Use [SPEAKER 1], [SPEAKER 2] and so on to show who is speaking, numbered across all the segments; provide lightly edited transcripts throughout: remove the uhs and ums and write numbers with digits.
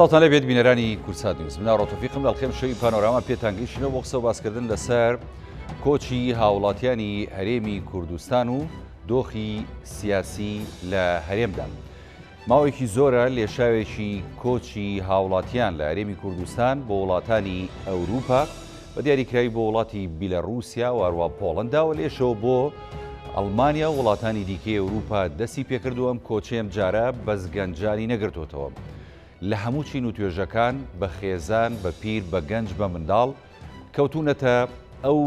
[SPEAKER 1] ساڵتان لەبێت بینەرانی کورسات نیوز من ڕۆتۆفیقم لەڵخێم شەوی پانۆراما پێتانگەیشتنەوە بۆ قسە و باسکردن لەسەر کۆچی هاوڵاتیانی هەرێمی کوردستان و دۆخی سیاسی لە هەرێمدا. ماوەیەکی زۆرە لێشاوێکی کۆچی هاوڵاتیان لە هەرێمی کوردستان بۆ وڵاتانی ئەوروپا بە دیاریکراوی بۆ وڵاتی بیلەڕوسیا و هەروە پۆڵەندا و لێشەوە بۆ ئەڵمانیا و وڵاتانی دیکەی ئەوروپا دەستی پێکردووەم کۆچەیەم جارە بەزگەنجانی نەگرتوتەوە. لە هەموو چین و توێژەکان بە خێزان بە پیر بە گەنج بە منداڵ کەوتونەتە ئەو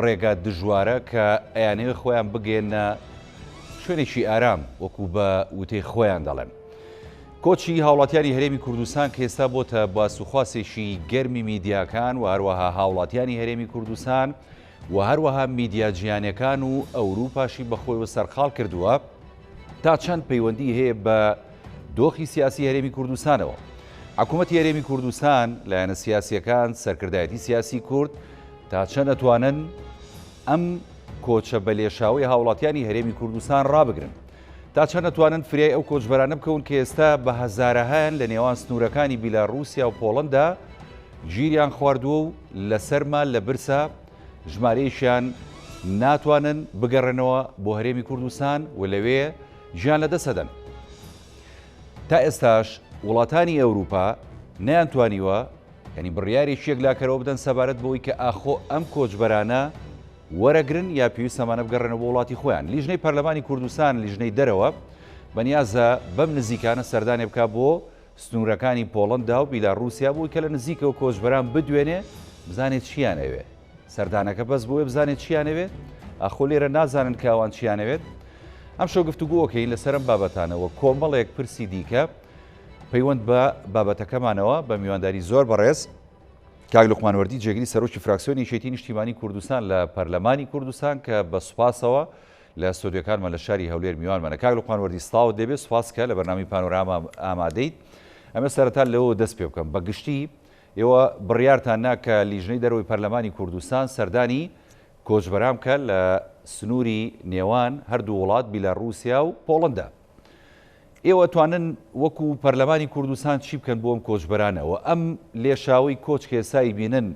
[SPEAKER 1] ڕێگە دژوارە کە ئەیانەوێ خۆیان بگێنە شوێنێکی ئارام وەکو بە وتەی خۆیان دەڵێن. کۆچی هاوڵاتیانی هەرێمی کوردستان کە ئێستا بۆتە باسوخواسێکی گەرمی میدیاکان و هەروەها هاوڵاتیانی هەرێمی کوردستان و هەروەها میدیا جیهانیەکان و ئەوروپاشی بەخۆیەوە سەرخاڵ کردووە تا چەند پەیوەندی هەیە بە دۆخی سیاسی هەرێمی کوردستانەوە. حکوومەتی هەرێمی کوردستان لایەنە سیاسیەکان سەرکردایەتی سیاسی کورد تا چەند ئەتوانن ئەم کۆچە بەلێشاوی هاوڵاتیانی هەرێمی کوردستان ڕابگرن، تا چەند ئەتوانن فریای ئەو کۆچبەرانە بکەون کە ئێستا بە هەزارەهایان لە نێوان سنوورەکانی بیلاڕوسیا و پۆڵەندا گیریان خواردووە و لەسەرما لە برسا ژمارەیەشیان ناتوانن بگەڕێنەوە بۆ هەرێمی کوردستان و لەوێ ژیان لەدەسەدەن. تا ئێستاش وڵاتانی ئەوروپا نەیانتوانیوە ینی بڕیارێکیەک لاکەرەوە بدەن سەبارەت بەوەی کە ئاخۆ ئەم کۆچبەرانە وەرەگرن یا پێویست ئەمانە بگەڕێنەوە بۆ وڵاتی خۆیان. لیژنەی پەرلەمانی کوردستان لیژنەی دەرەوە بەنیازە بەم نزیکانە سەردانێ بکات بۆ سنوورەکانی پۆڵەندا و بیلاڕوسیا بۆی کە لە نزیکەوە کۆچبەران بدوێنێ بزانێت چیانەوێت. سەردانەکە بەس بۆیە بزانێت چیانەوێت، ئاخۆ لێرە نازانن کە ئەوان چیانەوێت. ئەم شەو گفتوگۆکەین لەسەر ئەم بابەتانەوە کۆمەڵێک پرسی دیکە پەیوەند بە بابەتەکەمانەوە بە میوانداری زۆر بەڕێز کاک لوقمان وەردی جێگیری سەرۆکی فراکسیۆنی یەکێتی نیشتیمانی کوردستان لە پەرلەمانی کوردستان کە بە سوپاسەوە لە ستۆدیۆکانمان لە شاری هەولێر میوانمانە. کاک لوقمان وەردی سڵاوت دەبێت، سوپاس کە لە بەرنامەی پانۆراما ئامادەیت. ئەمە سەرەتا لەوە دەست پێ بکەم بەگشتی ئێوە بڕیارتان ناکە لیژنەی دەرەوەی پەرلەمانی کوردستان سەردانی کۆچبەران بکە لە سنووری نێوان هەردوو وڵات بیلاڕوسیا و پۆڵەندا. ئێوە توانن وەکو پەرلەمانی کوردستان چی بکەن بۆ ئەم کۆچبەرانەوە؟ ئەم لێشاوی کۆچ کە ئێستای بینن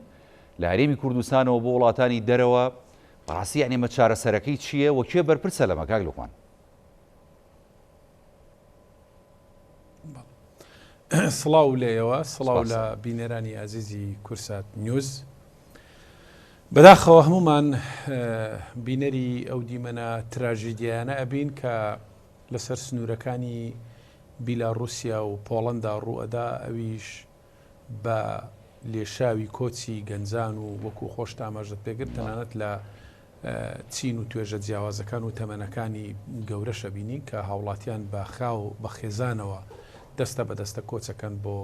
[SPEAKER 1] لە هەرێمی کوردستانەوە بۆ وڵاتانی دەرەوە بەڕاستی یعنی ئەمە چارەسەرەکەی چییە و کێ بەرپرسە لەمە کاک لوقمان؟
[SPEAKER 2] سڵاو لێەوە، سڵاو لە بینەرانی عزیزی کورسات نیوز. بەداخەوە هەمومان بینەری ئەو دیمەنە تراژیدیانە ئەبین کە لەسەر سنوورەکانی بیلاڕوسیا و پۆڵەندا ڕوئەدا، ئەویش بە لێشاوی کۆچی گەنجان و وەکو خۆشت ئاماژەت پێگرت تەنانەت لە چین و توێژە جیاوازەکان و تەمەنەکانی گەورەشە بینی کە هاوڵاتیان بە خاو بە خێزانەوە دەستە بەدەستە کۆچەکەن بۆ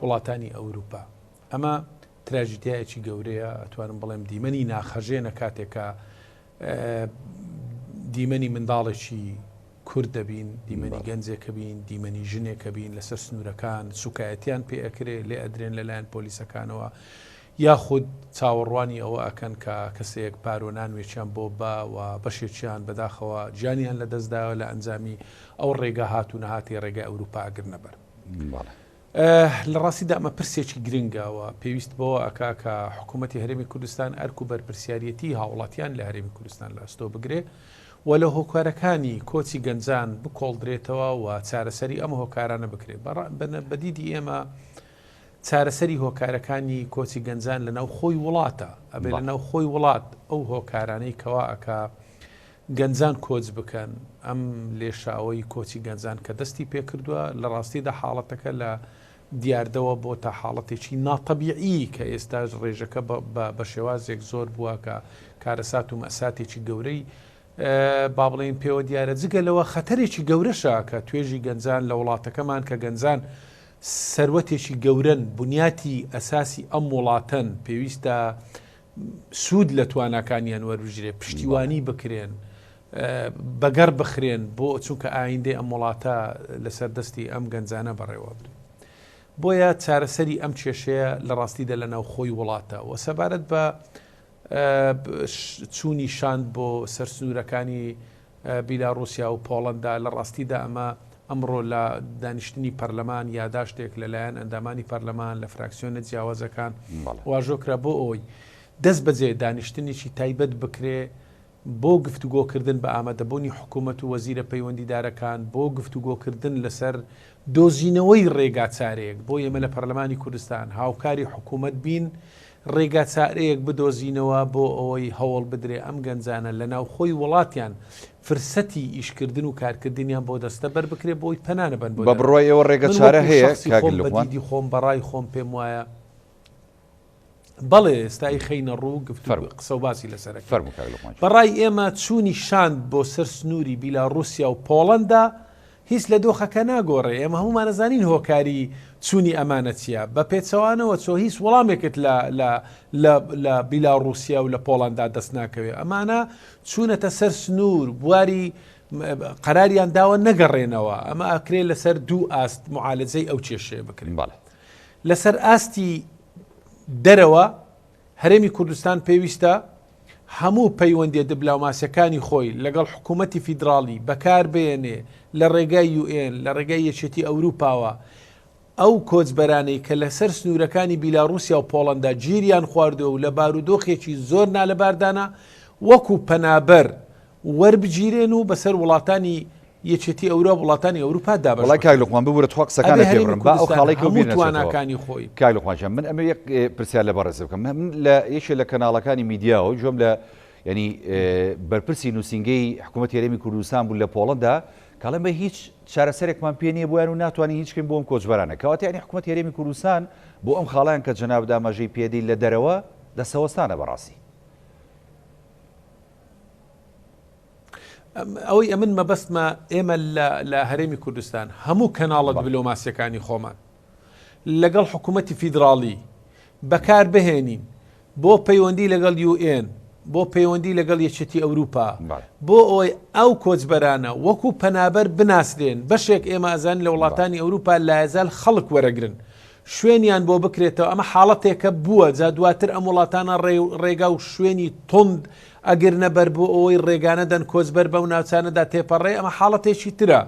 [SPEAKER 2] وڵاتانی ئەوروپا. ئەمە تراژیدیایەکی گەورەیە، ئەتوانم بڵێم دیمەنی ناخەژێنە کاتێکە دیمەنی منداڵێکی کورد دەبین، دیمەنی گەنجێکە بین، دیمەنی ژنێکە بین لەسەر سنوورەکان سوکایەتیان پێ ئەکرێ لێ ئەدرێن لەلایەن پۆلیسەکانەوە، یاخود چاوەڕوانی ئەوە ئەکەن کە کەسێک پارۆنانوێکیان بۆ بە و بەشێکیان بەداخەوە جانیان لە دەستداوە لە ئەنجامی ئەو ڕێگە هاتوونە هاتی ڕێگە ئەوروپا ئەگرنەبەر. لە ڕاستیدا ئەمە پرسێکی گرنگەوە پێویست بەوە ئەکا کە حکوومەتی هەرێمی کوردستان ئەرک و بەرپرسیارەتی هاوڵاتیان لە هەرێمی کوردستان لە ئەستۆ بگرێ و لە هۆکارەکانی کۆچی گەنجان بکۆڵدرێتەوە و چارەسەری ئەم هۆکارانە بکرێ. بەدیدی ئێمە چارەسەری هۆکارەکانی کۆچی گەنجان لە ناو خۆی وڵاتە، ئەبێ لە ناو خۆی وڵات ئەو هۆکارانەی کەوا ئەکا گەنجان کۆچ بکەن. ئەم لێشاوەی کۆچی گەنجان کە دەستی پێکردووە لە ڕاستیدا حاڵەتەکە لە دیاردەوە بۆ تا حاڵەتێکی ناتەبیعی کە ئێستا ڕێژەکە بە شێوازێک زۆر بووە کە کارەسات و مەساتێکی گەورەی با بڵێن پێوە دیارە. جگەلەوە خەتەرێکی گەورەشە کە توێژی گەنجان لە وڵاتەکەمان کە گەنجان سەروەتێکی گەورن، بنیاتی ئەساسی ئەم وڵاتەن، پێویستە سوود لە تواناکانیان وەربژێ، پشتیوانی بکرێن، بەگەڕ بخرێن بۆ چونکە ئایندەی ئەم وڵاتە لەسەر دەستی ئەم گەنجانە بەڕێوە بن. بۆیە چارەسەری ئەم کێشەیە لە ڕاستیدا لە ناو خۆی وڵاتە و سەبارەت بە چوونی شاند بۆ سەرسنوورەکانی بیلاڕوسیا و پۆڵەندا لە ڕاستیدا ئەمە ئەمڕۆ لە دانیشتنی پەرلەمان یاداشتێک لەلایەن ئەندامانی پەرلەمان لە فراکسیۆنە جیاوازەکان واژۆکرا بۆ ئەوی دەست بەجێ دانیشتنیی تایبەت بکرێ بۆ گفتوگۆکردن بە ئامادەبوونی حکوومەت و وەزیرە پەیوەندیدارەکان بۆ گفتوگۆکردن لەسەر دۆزینەوەی ڕێگا چارەیەک بۆ ئێمە لە پەرلەمانی کوردستان هاوکاری حکوومەت بین ڕێگا چارەیەک بدۆزینەوە بۆ ئەوەی هەوڵ بدرێ ئەم گەنجانە لە ناوخۆی وڵاتیان فرسەتی ئیشکردن و کارکردنیان بۆ دەستە بەر بکرێ بۆی پەنانە بن
[SPEAKER 1] بە بڕۆی ئێوە ڕێگە چارە هەیە
[SPEAKER 2] بەدیدی خۆم بەڕای خۆم پێم وایە بەڵێ ئێستای خەینە ڕوو قسە و باسی لەسەرەکە بەڕای ئێمە چوونی شاند بۆ سەر سنووری بیلاڕوسیا و پۆڵەندا هیچ لە دۆخەکە ناگۆڕێ ئێمە هەمومان نەزانین هۆکاری چوونی ئەمانە چییە بە پێچەوانەوە چۆ هیچ وەڵامێکت لە بیلاڕوسیا و لە پۆڵەندا دەست ناکەوێت ئەمانە چوونەتە سەر سنوور بواری قەراریان داوە نەگەڕێنەوە ئەمە ئەکرێ لەسەر دوو ئاست معالەجەی ئەو کێشەیە بکرێن لەسەر ئاستی دەرەوە هەرێمی کوردستان پێویستە هەموو پەیوەندیە دیبلۆماسیەکانی خۆی لەگەڵ حکوومەتی فیدراڵی بەکار بێنێ لە ڕێگای UN لە ڕێگای یەکێتی ئەوروپاوە ئەو کۆچبەرانەی کە لەسەر سنوورەکانی بیلاڕوسیا و پۆڵەندا گیریان خواردووە و لە بارودۆخێکی زۆر نالەباردانە وەکو پەنابەر وەربگیرێن و بەسەر وڵاتانی یەکێتی ئەوروپا وڵاتانی ئەوروپا دابش
[SPEAKER 1] وڵای کاک لوقمان ببوورە تۆ قسەکانە پێبڕم با ئەو خاڵێکی بینێتەوە
[SPEAKER 2] تواناکانی خۆی
[SPEAKER 1] کاک لوقمانجان من ئەمە یەک پرسیار لە بەڕێز بکەم من لە یەکێک لە کەناڵەکانی میدیاوە جۆم لە ینی بەرپرسی نووسینگەی حکوومەتی هەرێمی کوردستان بوو لە پۆڵەندا کاڵم بە هیچ چارەسەرێکمان پێ نییە بۆیان و ناتوانانی هیچکەین بۆ ئەم کۆچبەرانە کەواتە ینی حکوومەتی هەرێمی کوردستان بۆ ئەم خاڵیان کە جەناب دامەژەی پێدەی لە دەرەوە دەسەوەستانە بەڕاستی
[SPEAKER 2] ئەوەی ئەمن مەبەستمە ئێمە لە هەرێمی کوردستان هەموو کەناڵە دیبلۆماسیەکانی خۆمان لەگەڵ حکوومەتی فیدراڵی بەکار بهێنین بۆ پەیوەندی لەگەڵ UN بۆ پەیوەندی لەگەڵ یەکێتی ئەوروپا بۆ ئەوەی ئەو کۆچبەرانە وەکو پەنابەر بناسرێن بەشێک ئێمە ئەزان لە وڵاتانی ئەوروپا لایەزال خەڵک وەرەگرن شوێنیان بۆ بکرێتەوە ئەمە حاڵەتێکە بووە جا دواتر ئەم وڵاتانە ڕێگا و شوێنی تند ئەگرنە بەر بۆ ئەوەی ڕێگانە دەن کۆچبەر بەو ناوچانەدا تێپەڕێ ئەمە حاڵەتێکی ترە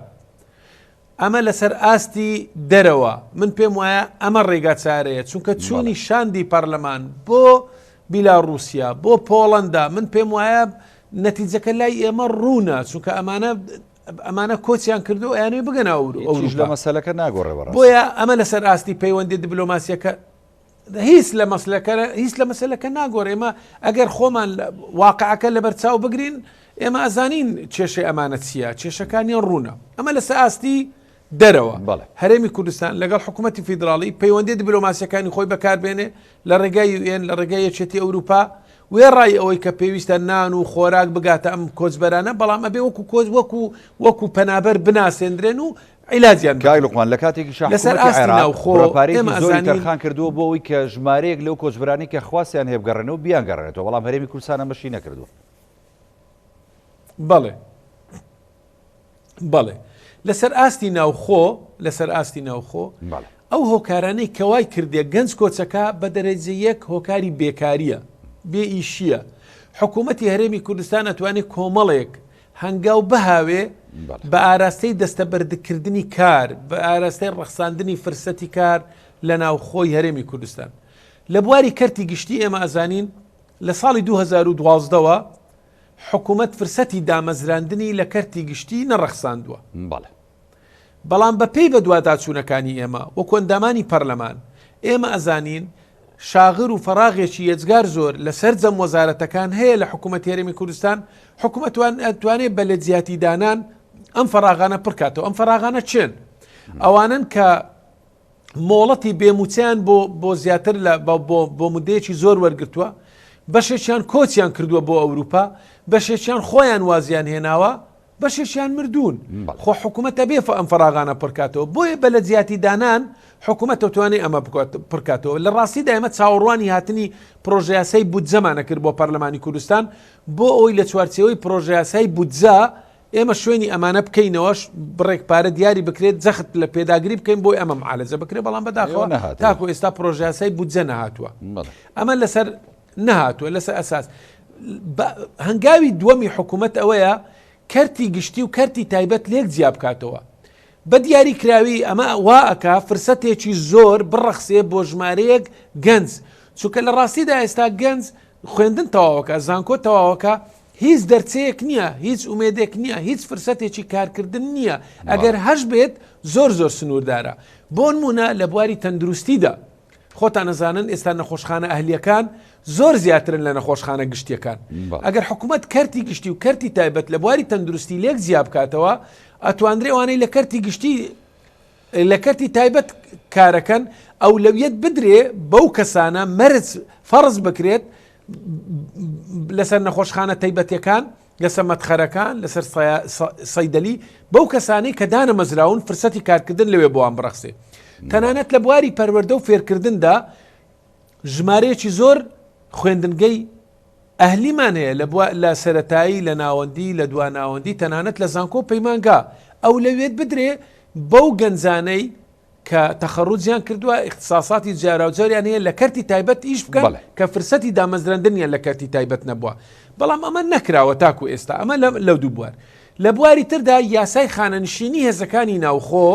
[SPEAKER 2] ئەمە لەسەر ئاستی دەرەوە من پێم وایە ئەمە ڕێگا چارەیە چونکە چوونی شاندی پەرلەمان بۆ بیلاڕوسیا بۆ پۆڵەندا من پێم وایە نەتیجەکە لای ئێمە ڕوونە چونکە ئەمانە کۆچیان کردو یانێ بگەن ئەوروپا
[SPEAKER 1] لە مەسەلەکە ناگۆڕێ
[SPEAKER 2] بۆیە ئەمە لەسەر ئاستی پەیوەندی دیبلۆماسیەکە هیچ لە مەسەلەکە ناگۆڕ ئێمە ئەگەر خۆمان واقعەکە لەبەرچاو بگرین ئێمە ئەزانین کێشەی ئەمانە چییە کێشەکانیان ڕوونە ئەمە لەسەر ئاستی دەرەوە هەرێمی کوردستان لەگەڵ حکوومەتی فیدراڵی پەیوەندی دیبلۆماسیەکانی خۆی بەکاربێنێ لە ڕێگای UN لە ڕێگای یەکێتی ئەوروپا وێڕای ئەوەی کە پێویستە نان و خۆراک بگاتە ئەم کۆچبەرانە بەڵام ئەبێ وەکو کۆچ وەکو پەنابەر بناسێنرێن و عیلاجیان
[SPEAKER 1] کاک لوقمان لە کاتێکی شاخۆپارێکی زۆری تەرخان کردووە بۆ ئەوەی کە ژمارەیەک لەو کۆچبەرانی کە خواستیان هێبگەڕێنەوە بیان گەڕێنێتەوە بەڵام هەرێمی کوردستان ئەمەشی نەکردووە
[SPEAKER 2] بەڵێ لەسەر ئاستی ناوخۆ ئەو هۆکارانەی کەوای کردێ گەنج کۆچەکە بە دەرەجە یەک هۆکاری بێکاریە بێ ئیشیە حکوومەتی هەرێمی کوردستان ئەتوانێت کۆمەڵێک هەنگاو بهاوێ بە ئاراستەی دەستەبەردەکردنی کار بە ئاراستەی ڕەخساندنی فرسەتی کار لە ناوخۆی هەرێمی کوردستان لە بواری کەرتی گشتی ئێمە ئەزانین لە ساڵی 2012ەوە حکوومەت فرسەتی دامەزراندنی لە کەرتی گشتی نەڕەخساندووە بەڵام بەپێی بە دوواداچوونەکانی ئێمە وەکو ئەندامانی پەرلەمان ئێمە ئەزانین شاغر و فەراغێکی یەجگار زۆر لەسەر جەم وەزارەتەکان هەیە لە حکوومەتی هەرێمی کوردستان حکوومەت ئەتوانێت بە لەجیاتی دانان ئەم فەراغانە پڕکاتەوە ئەم فەراغانە چێن ئەوانن کە مۆڵەتی بێموچیان بۆ زیاتر بۆ مدەیەکی زۆر وەرگرتووە بەشێکیان کۆچیان کردووە بۆ ئەوروپا بەشێکیان خۆیان وازیان هێناوە بەشێکیان مردوون خۆ حکوومەتە بێ ئەم فەراغانە پڕکاتەوە بۆیە بە لەجیاتی دانان حکوومەت دەتوانێت ئەمە پڕکاتەوە لە ڕاستیدا ئێمە چاوەڕوانی هاتنی پرۆژەیاسای بودجەمانە کرد بۆ پەرلەمانی کوردستان بۆ ئەوی لە چوارچێوەی پرۆژەیاسای بودجە ئێمە شوێنی ئەمانە بکەینەوەش بڕێک پارە دیاری بکرێت جەخت لە پێداگری بکەین بۆی ئەمە معالەجە بکرێت بەڵام بەداخەوە تاکو ئێستا پرۆژەیاسای بودجە نەهاتووە ئەمە لەسەر نەهاتووە لەسەر ئەساس هەنگاوی دووەمی حکوومەت ئەوەیە کەرتی گشتی و کەرتی تایبەت لێک جیا بکاتەوە بە دیاری کراوی ئەمە واکە فرسەتێکی زۆر بڕەخسێ بۆ ژمارەیەک گەنج چونکە لە ڕاستیدا ئێستا گەنج خوێندن تەواوەکە زانکۆ تەواوەکە هیچ دەرچەیەک نییە هیچ ئومێدێک نییە هیچ فرسەتێکی کارکردن نییە ئەگەر هەش بێت زۆر سنووردارە بۆ نمونە لە بواری تەندروستیدا خۆتان نەزانن ئێستا نەخۆشخانە ئەهلیەکان زۆر زیاترن لە نەخۆشخانە گشتیەکان ئەگەر حکوومەت کەرتی گشتی و کەرتی تایبەت لە بواری تەندروستی لێک زیاب بکاتەوە ئەتوانرێوانەی لە کەرتی گشتی لە کەرتی تایبەت کارەکەن ئەولەویەت بدرێ بەو کەسانە مەرج فەرز بکرێت لەسەر نەخۆشخانە تایبەتیەکان لەسەر مەتخەرەکان لەسەر سەیدەلی بەو کەسانەی کە دانە مەزراون فرسەتی کارکردن لەوێ بۆوان بڕەخسێ تەنانەت لە بواری پەروەردە و فێرکردندا ژمارەیەکی زۆر خوێندنگەی ئەهلیمان هەیە لە سەرەتایی لە ناوەندی لە دواناوەندی تەنانەت لە زانکۆ پەیمانگا ئەو لەوێت بدرێ بەو گەنجانەی کە تەخەڕوجیان کردووە اختصاساتی جاراوجاریان هەیە لە کەرتی تایبەت ئیش بکەن کە فرسەتی دامەزراندنیان لە کەرتی تایبەت نەبووە بەڵام ئەمە نەکراوە تاکو ئێستا ئەمە لەو دوو بوار لە بواری تردا یاسای خانەنشینی هێزەکانی ناوخۆ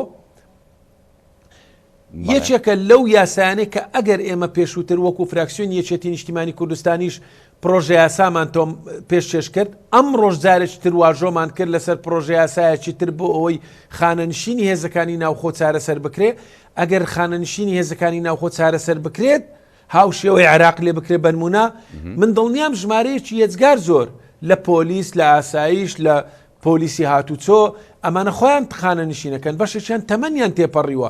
[SPEAKER 2] یەکێکە لەو یاسانەی کە ئەگەر ئێمە پێشووتر وەکو فراکسیۆن یەکێتی نیشتیمانی کوردستانیش پرۆژه یاسامان تۆم پێشکەش کرد ئەم ڕۆژجارێکی تر واژۆمان کرد لەسەر پرۆژه یاسایەکی تر بۆ ئەوەی خانەنشینی هێزەکانی ناوخۆ چارەسەر بکرێ ئەگەر خانەنشینی هێزەکانی ناوخۆ چارەسەر بکرێت هاوشێوەی عێراق لێ بکرێ بەنمونە من دڵنیام ژمارەیەکی یەجگار زۆر لە پۆلیس لە ئاسایش لە پۆلیسی هاتوچۆ ئەمانە خۆیان خانەنشینەکەن بەشێکیان تەمەنیان تێپەڕیوە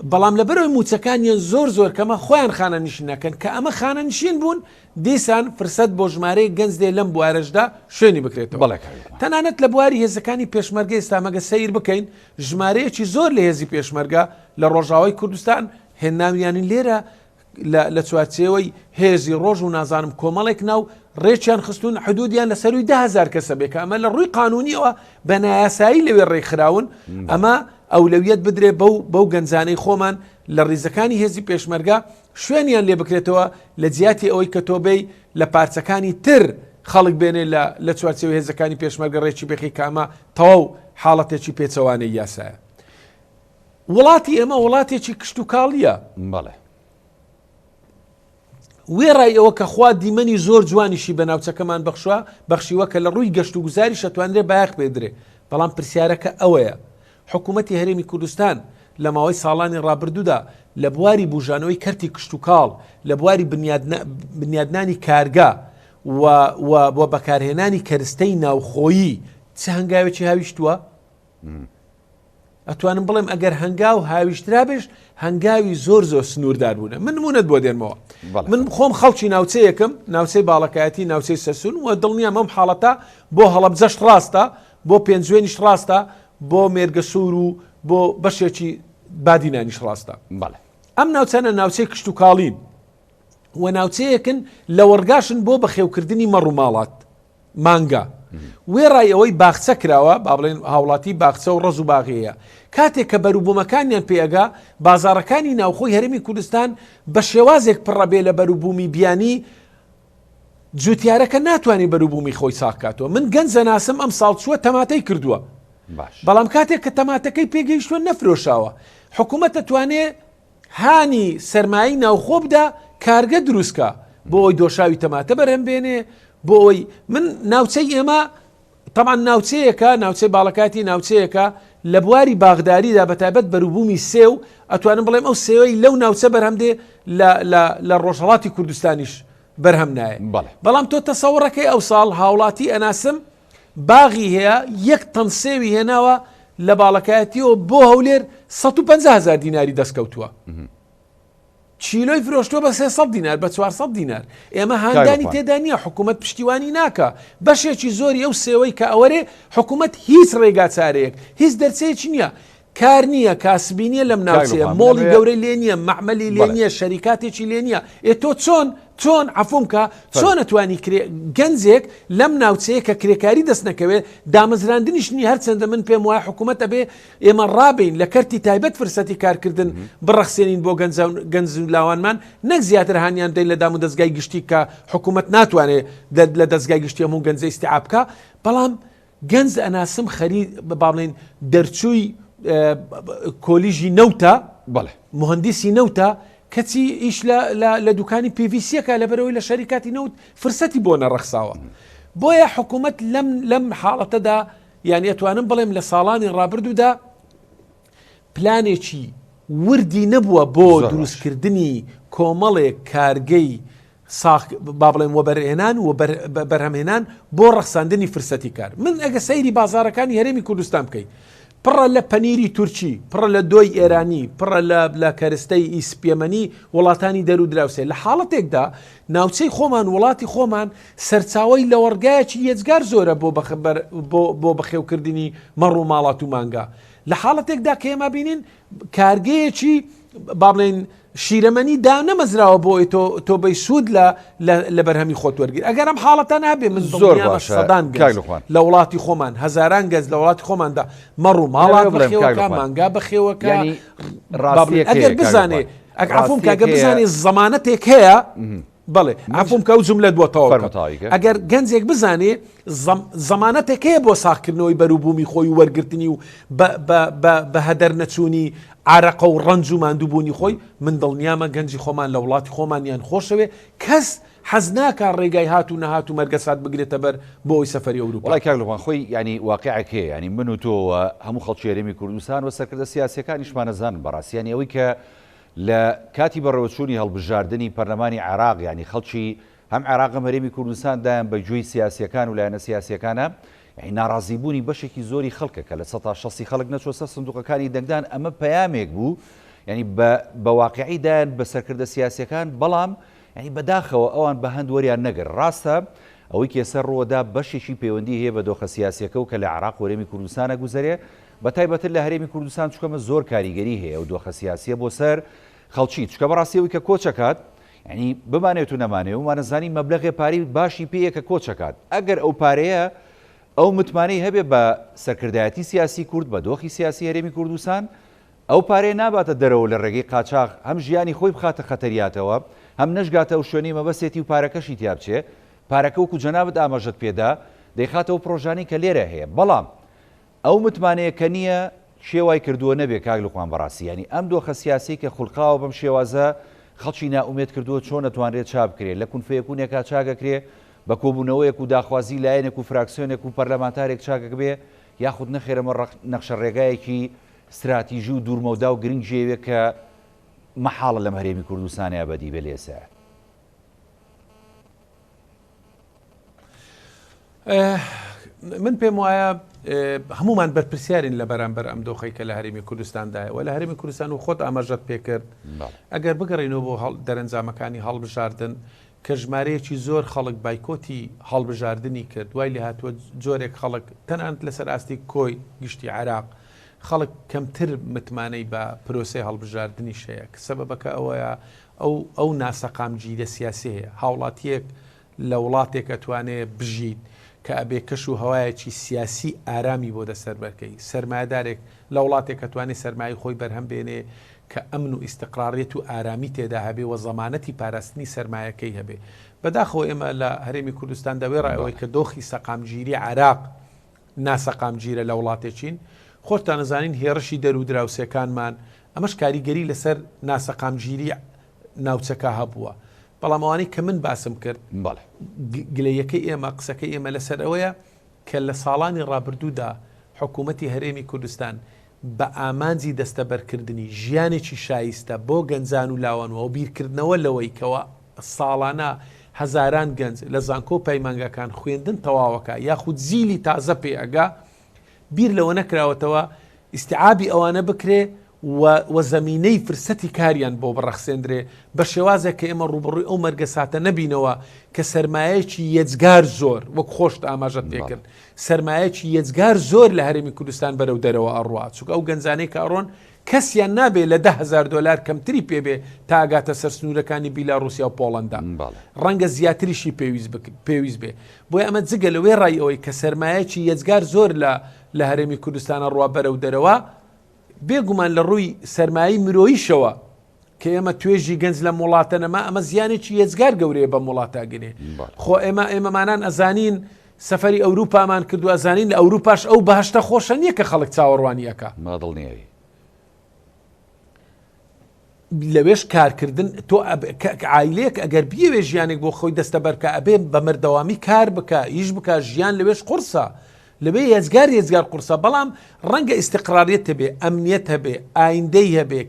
[SPEAKER 2] بەڵام لەبەرەوەی موچەکانیان زۆر کەمە خۆیان خانەنشینەکەن کە ئەمە خانەنشین بوون دیسان فرسەت بۆ ژمارەی گەنج دێ لەم بوارەشدا شوێنی بکرێتەوە تەنانەت لە بواری هێزەکانی پێشمەرگە ئێستا مەگە سەیر بکەین ژمارەیەکی زۆر لە هێزی پێشمەرگە لە ڕۆژاوای کوردستان هێناویانی لێرە لە چوارچێوەی هێزی ڕۆژ و نازانم کۆمەڵێک ناو ڕێکیان خستون حدودیان لە سەروی 10,000 کەسە بێکە ئەمە لە ڕووی قانونیەوە بە نایاسایی لەوێ ڕێکخراون ئەمە ئەولەویەت بدرێ بەو گەنجانەی خۆمان لە ڕیزەکانی هێزی پێشمەرگە شوێنیان لێ بکرێتەوە لە جیاتی ئەوەی کە تۆبەی لە پارچەکانی تر خەڵک بێنێ لە چوارچێوەی هێزەکانی پێشمەرگە ڕێکی بێخی کامە تەواو حاڵەتێکی پێچەوانەی یاسایە وڵاتی ئێمە وڵاتێکی کشت و کاڵیە وێڕای ئەوە کە خوا دیمەنی زۆر جوانیشی بە ناوچەکەمان بەخشیوە کە لە ڕووی گەشت و گوزاری شەتوانرێ بایەق پێدرێ بەڵام پرسیارەکە ئەوەیە حکوومەتی هەرێمی کوردستان لە ماوەی ساڵانی ڕابردوودا لە بواری بوژانەوەی کەرتی کشت و کاڵ لە بواری بنیادنانی کارگا و بۆ بەکارهێنانی کەرستەی ناوخۆیی چه هەنگاوێکی هاویشتووە ئەتوانم بڵێم ئەگەر هەنگاو هاویشترا بێش هەنگاوی زۆر سنووردار بوونە من نمونەت بۆ دێنمەوە من خۆم خەڵکی ناوچەیەکم ناوچەی باڵەکایەتی ناوچەی سەسوون و دڵنیام ئەم حاڵەتە بۆ هەڵەبجەشت ڕاستە بۆ پێنجوێنیش ڕاستە بۆ مێرگە سوور و بۆ بەشێکی بادینانیش ڕاستە ئەم ناوچانە ناوچەی کشت و کاڵین و ناوچەیەکن لە وەرگاشن بۆ بەخێوکردنی مەڕ و ماڵات مانگا وێڕای ئەوەی باخچە کراوە با بڵێن هاوڵاتی باخچە و ڕەز و باغەیە کاتێک کە بەروبوومەکانیان پێگا بازارەکانی ناوخۆی هەرێمی کوردستان بە شێوازێک پڕەبێ لە بەروبوومی بیانی جوتیارەکە ناتوانێت بەروبوومی خۆی ساغکاتەوە من گەنج ناسم ئەم ساڵ چووە تەماتەی کردووە بەڵام کاتێک کە تەماتەکەی پێگەیشتوە نەفرۆشاوە حکوومەت دەتوانێت هانی سەرمایی ناوخۆ بدا کارگە دروستکە بۆ ئەوی دۆشاوی تەماتە بەرهەم بێنێ بۆ ئەوی من ناوچەی ئێمە طبعا ناوچەیەکە ناوچەی باڵەکاتی ناوچەیەکە لە بواری باغداریدا بەتایبەت بەروبوومی سێو ئەتوانم بڵێم ئەو سێوەی لەو ناوچە بەرهەم دێ لە ڕۆژهەڵاتی کوردستانیش بەرهەم نایە بەڵام تۆ تەسەوڕەکەی ئەو ساڵ هاوڵاتی ئەناسم باغی هەیە یەک تەن سێوی هێناوە لە باڵەکایەتیەوە بۆ هەولێر 150,000 دیناری دەستکەوتووە چیلۆی فرۆشتۆ بە 300 دینار بە 400 دینار ئێمە هاندانی تێدا نیە حکوومەت پشتیوانی ناکە بەشێکی زۆری ئەو سێوەی کە ئەوەرێ حکوومەت هیچ ڕێگا چارەیەک هیچ دەرچەیەکی نییە کار نییە کاسبی نیە لەم ناوچەیە مۆڵی گەورەی لێ نییە مەحمەلی لێ نییە شەریکاتێکی لێ نییە تۆ چۆن عەفوم کە چۆن ئەتوانی گەنجێک لەم ناوچەیە کە کرێکاری دەست نەکەوێت دامەزراندنیش نی هەرچەندە من پێم وایە حکوومەت ئەبێ ئێمە ڕابین لە کەرتی تایبەت فرسەتی کارکردن بڕەخسێنین بۆ گەنج لاوانمان نەک زیاتر هانیان دەین لە دام و دەستگای گشتی کە حکوومەت ناتوانێت لە دەستگای گشتی هەموو گەنجە ئیستیعاب بکە بەڵام گەنج ئەناسم خەری با بڵێن دەرچووی کۆلیژی نەوتە
[SPEAKER 1] بەڵێ
[SPEAKER 2] مهندسی نەوتە کەچی ئیش لە دوکانی PVCەکە لەبەرەوەی لە شەریکاتی نەوت فرسەتی بۆ نەڕەخساوە بۆیە حکوومەت لەم حاڵەتەدا یان ئەتوانم بڵێم لە ساڵانی ڕابردوودا پلانێکی وردی نەبووە بۆ دروستکردنی کۆمەڵێک کارگەی با بڵێم وەبەرهێنان و بەرهەمهێنان بۆ ڕەخساندنی فرسەتی کار من ئەگە سەیری بازارەکانی هەرێمی کوردستان بکەیت پڕە لە پەنیری تورکی پڕە لە دۆی ئێرانی پڕە لە کەرستەی ئیسپێمەنی وڵاتانی دەرو دراوسێ لە حاڵەتێکدا ناوچەی خۆمان وڵاتی خۆمان سەرچاوی لە وەرگایەکی یەجگار زۆرە بۆ بەخێوکردنی مەڕ و ماڵات و مانگا لە حاڵەتێکدا کە ئێمە بینین کارگەیەکی با بڵێن شیرەمەنی دا نەمەزراوە بۆی تۆ بەی سوود لە بەرهەمی خۆت وەرگیر ئەگەر ئەم حاڵەتان هەبێ من
[SPEAKER 1] زۆر
[SPEAKER 2] سەدان لە وڵاتی خۆمان هەزاران گەز لە وڵاتی خۆماندا مەڕ و ماڵات بەخێوەکە مانگا بەخێوەکە ئەگەر بزانێ ئەگەر بزانێ زەمانەتێک هەیە بەڵێ ئەفۆم کە ئەو جملە دووەتەوە ئەگەر گەنجێک بزانێ زەمانەتێک هەیە بۆ ساختکردنەوەی بەروبوومی خۆی و وەرگرتنی و بە هەدەر نەچوونی عرەقە و ڕەنج و ماندووبوونی خۆی من دڵنیامە گەنجی خۆمان لە وڵاتی خۆمانیان خۆشەوێ کەس حەز ناکە ڕێگای هات و نەهات و مەرگەسات بگرێتە بەر بۆ ئەوی سەفەری ئەوروپا
[SPEAKER 1] وڵای کاکلوان خۆی ینی واقعێک هەیە ینی من و تۆ هەموو خەڵکی هەرێمی کوردستان و سەرکردە سیاسیەکانیشمان نەزانن بەڕاستیانی ئەوەی کە لە کاتی بەڕێوەچوونی هەڵبژاردننی پەرلەمانی عێراق ینی خەڵکی هەم عێراقم هەرێمی کوردستاندایان بە گوێی سیاسیەکان و لایەنە سیاسیەکانە ناڕازیبوونی بەشێکی زۆری خەڵکە کە لە 160 خەڵک نەچۆسە سندوقەکانی دەنگدان ئەمە پەیامێک بوو ینی بە واقعیدایان بە سەرکردە سیاسیەکان بەڵام ینی بەداخەوە ئەوان بە هەند وەریان نەگەر ڕاستە ئەوەی کێسەر ڕۆدا بەشێکی پەیوەندی هەیە بە دۆخە سیاسیەکە و کە لە عێراق و هەرێمی کوردستانە گوزەرێ بە تایبەتر لە هەرێمی کوردستان چکەمە زۆر کاریگەری هەیە و دۆخە سیاسیە بۆ سەر خەڵکی چکە بەڕاستیەوەی کە کۆچەکات ینی بمانێت و نەمانێ و مانەزانی مەبلەغی پارەی باشی پێیە کە کۆچەکات ئەگەر ئەو پارەیە ئەو متمانەی هەبێ بە سەرکردایەتی سیاسی کورد بە دۆخی سیاسی هەرێمی کوردستان ئەو پارەیە ناباتە دەرەوە لە ڕێگەی قاچاق هەم ژیانی خۆی بخاتە خەتەریاتەوە هەم نەشگاتە و شوێنی مەبەستێتی و پارەکەشی تیا بچێ پارەکە وەکو جەنابەت ئاماژەت پێدا دەیخاتەوە پرۆژانی کە لێرە هەیە بەڵام ئەو متمانەیە کە نییە شێوای کردووە نەبێ کاگلوخوان بەڕاستی ینی ئەم دۆخە سیاسی کە خوڵقاوە بەم شێوازە خەڵکی ناومێت کردووە چۆن نەتوانرێت چاپ بکرێت لە کونفەیەکوونێکا چاگەکرێ بە کۆبوونەوەیەک و داخوازی لایەنێک و فراکسیۆنێک و پەرلەمانتارێک چاکەک بێ یاخود نەخێرەمە نەخشە ڕێگایەکی استراتیژی و دوورمەودا و گرنگجێوێ کە مەحاڵە لەم هەرێمی کوردستانی ئابەدی بێ لێسە
[SPEAKER 2] من پێم وایە هەمومان بەرپرسیارین لە بەرامبەر ئەم دۆخەی کە لە هەرێمی کوردستاندایە و لە هەرێمی کوردستان و خۆت ئاماژەت پێکرد ئەگەر بگەڕێنەوە بۆ دەرەنجامەکانی هەڵبژاردن کە ژمارەیەکی زۆر خەڵک بایکۆتی هەڵبژاردننی کرد دوای لێ هاتووە جۆرێک خەڵک تەنانەت لەسەر ئاستی کۆی گشتی عێراق خەڵک کەمتر متمانەی بە پرۆسەی هەڵبژاردننی شەیە کە سەبەبەکە ئەوەیە ئەو ناسەقامگیرە سیاسی هەیە هاوڵاتیەک لە وڵاتێک ئەتوانێت بژیت کە ئەبێ کەش و هەوایەکی سیاسی ئارامی بۆ دەسەر بەرکەی سەرمایهدارێک لە وڵاتێک ئەتوانێت سەرمای خۆی بەرهەم بێنێ کە ئەمن و ئیستقراڕێت و ئارامی تێدا هەبێ و زەمانەتی پاراستنی سەرمایەکەی هەبێ بەداخەوە ئێمە لە هەرێمی کوردستان دەوێ ڕایەوەی کە دۆخی سەقامگیری عێراق ناسەقامگیرە لە وڵاتێکین خۆتان نەزانین هێرشی دەرو دراوسەکانمان ئەمەش کاریگەری لەسەر ناسەقامگیری ناوچەکە هەبووە بەڵام ئەوانەی کە من باسم کرد گلەیەکەی ئێمە قسەکەی ئێمە لەسەر ئەوەیە کە لە ساڵانی ڕابردوودا حکوومەتی هەرێمی کوردستان بە ئامانجی دەستەبەرکردنی ژیانێکی شایستە بۆ گەنجان و لاوانەوە و بیرکردنەوە لەوەی کەەوە ساڵانە هەزاران گەنج لە زانکۆ پەیمانگەکان خوێندن تەواوەکە یاخود زیلی تازە پێ ئەگا بیر لەوە نەکراوەتەوە ئیستیعابی ئەوانە بکرێ و زەمینەی فرسەتی کاریان بۆ بڕەخسێندرێ بە شێوازێک کە ئێمە ڕوبڕووی ئەو مەرگەساتە نەبینەوە کە سەرمایەکی یەجگار زۆر وەک خۆشت ئاماژەت پێکرد سەرمایەکی یەجگار زۆر لە هەرێمی کوردستان بەرەو دەرەوە ئەڕوا چووکە ئەو گەنجانەی کە ئەڕۆن کەسیان نابێت لە $10,000 کەمتری پێبێ تا ئاگاتە سەر سنوورەکانی بیلاڕوسیا و پۆڵەندا ڕەنگە زیاتریشی پێویست بێ بۆیە ئەمە جگە لەوێ ڕای ئەوەی کە سەرمایەکی یەجگار زۆر لە هەرێمی کوردستانە ڕوا بەرەو دەرەوە بێگومان لە ڕووی سەرمایی مرۆییشەوە کە ئێمە توێژی گەنج لە وڵاتە نەما ئەمە زیانێکی یەجگار گەورەیە بە وڵاتاگرێ خۆ ئێمەمانان ئەزانین سەفەری ئەوروپامان کردو ئەزانین لە ئەوروپاش ئەو بەهشتە خۆشە نییە کە خەڵک چاوەڕوانیەکە
[SPEAKER 1] مادڵ نیەوی
[SPEAKER 2] لەوێش کارکردن تۆ عیلەیەک ئەگەر بیەوێ ژیانێک بۆ خۆی دەستە بەرکە ئەبێ بە مردەوامی کار بکە ئیش بکە ژیان لەوێش قورسە لەبێ هێزگار قورسە بەڵام ڕەنگە ئیستقراریت هەبێ ئەمنیەت هەبێ ئایندەی هەبێ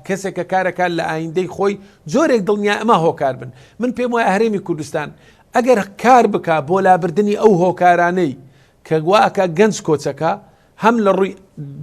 [SPEAKER 2] کەسێکە کارەکان لە ئایندەی خۆی جۆرێک دڵنیا ئەمە هۆکار بن من پێم وایە هەرێمی کوردستان ئەگەر کار بکە بۆ لابردنی ئەو هۆکارانەی کە گواکە گەنج کۆچەکە هەم لە ڕووی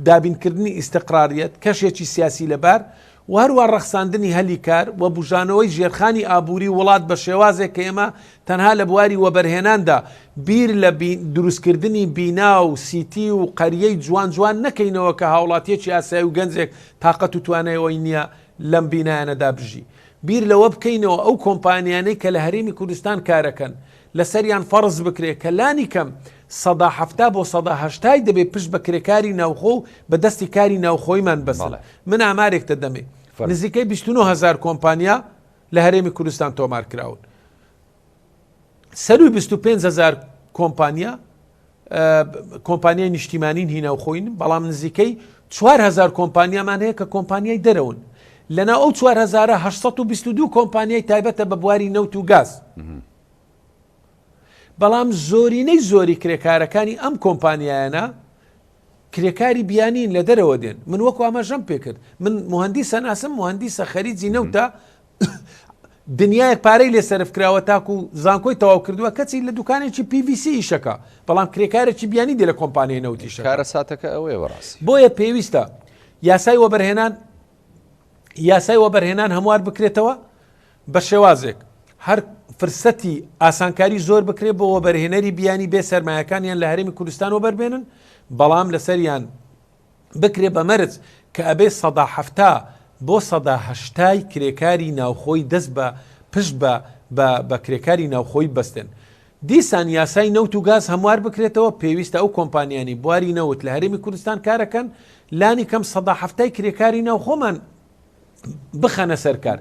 [SPEAKER 2] دابینکردنی ئیستقراریەت کەشێکی سیاسی لەبار و هەروە ڕەخساندنی هەلی کار و بژانەوەی ژێرخانی ئابووری وڵات بە شێوازێک کە ئێمە تەنها لە بواری وەبەرهێناندا بیر لە دروستکردنی بینا و سیتی و قەریەی جوان نەکەینەوە کە هاوڵاتیەکی ئاسایی و گەنجێک تااقەت و توانایەوەی نییە لەم بینایانەدا بژی بیر لەوە بکەینەوە ئەو کۆمپانیانەی کە لە هەرێمی کوردستان کارەکەن لەسەریان فەرز بکرێ کە لانی کەم 170 بۆ 180 دەبێت پشت بە کرێکاری ناوخۆ و بە دەستی کاری ناوخۆیمان بەسڵە من ئامارێکتە دەمێ نزیکەی 29,000 کۆمپانیا لە هەرێمی کوردستان تۆمار کراون 25,000 کۆمپانیای نیشتیمانین هی ناوخۆین بەڵام نزیکەی 4,000 کۆمپانیامان هەیە کە کۆمپانیای دەرەون لەنا ئەو 4,822 کۆمپانیای تایبەتە بە بواری نەوت و گاز بەڵام زۆری کرێکارەکانی ئەم کۆمپانیایانە کرێکاری بیانین لە دەرەوە دێن من وەکو ئاماژەم پێکرد من مهندیسە ناسم مهندیسە خەریجی نەوتە دنیایەک پارەی لێ سەرفکراوە تاکو و زانکۆی تەواو کردووە کەچی لە دوکانێکی PVC ئیشەکە بەڵام کرێکارێکی بیانی دێ لە کۆمپانیای نەوتیشە
[SPEAKER 1] کارە ساتەکە ئەوەیە بەڕاستی
[SPEAKER 2] بۆیە پێویستە یاسای وەبەرهێنان هەموار بکرێتەوە بە شێوازێک هەر فرسەتی ئاسانکاری زۆر بکرێ بۆ وەبەرهێنەری بیانی بێ سەرمایەکانیان لە هەرێمی کوردستان وەبەربێنن بەڵام لەسەریان بکرێ بە مەرج کە ئەبێ 170 بۆ 180 کرێکاری ناوخۆی دەست بە پشت بە کرێکاری ناوخۆی بەستن دیسان یاسای نەوت و گاز هەموار بکرێتەوە پێویستە ئەو کۆمپانیانی بواری نەوت لە هەرێمی کوردستان کارەکەن لانی کەم 170 کرێکاری ناوخۆمان بخەنە سەرکار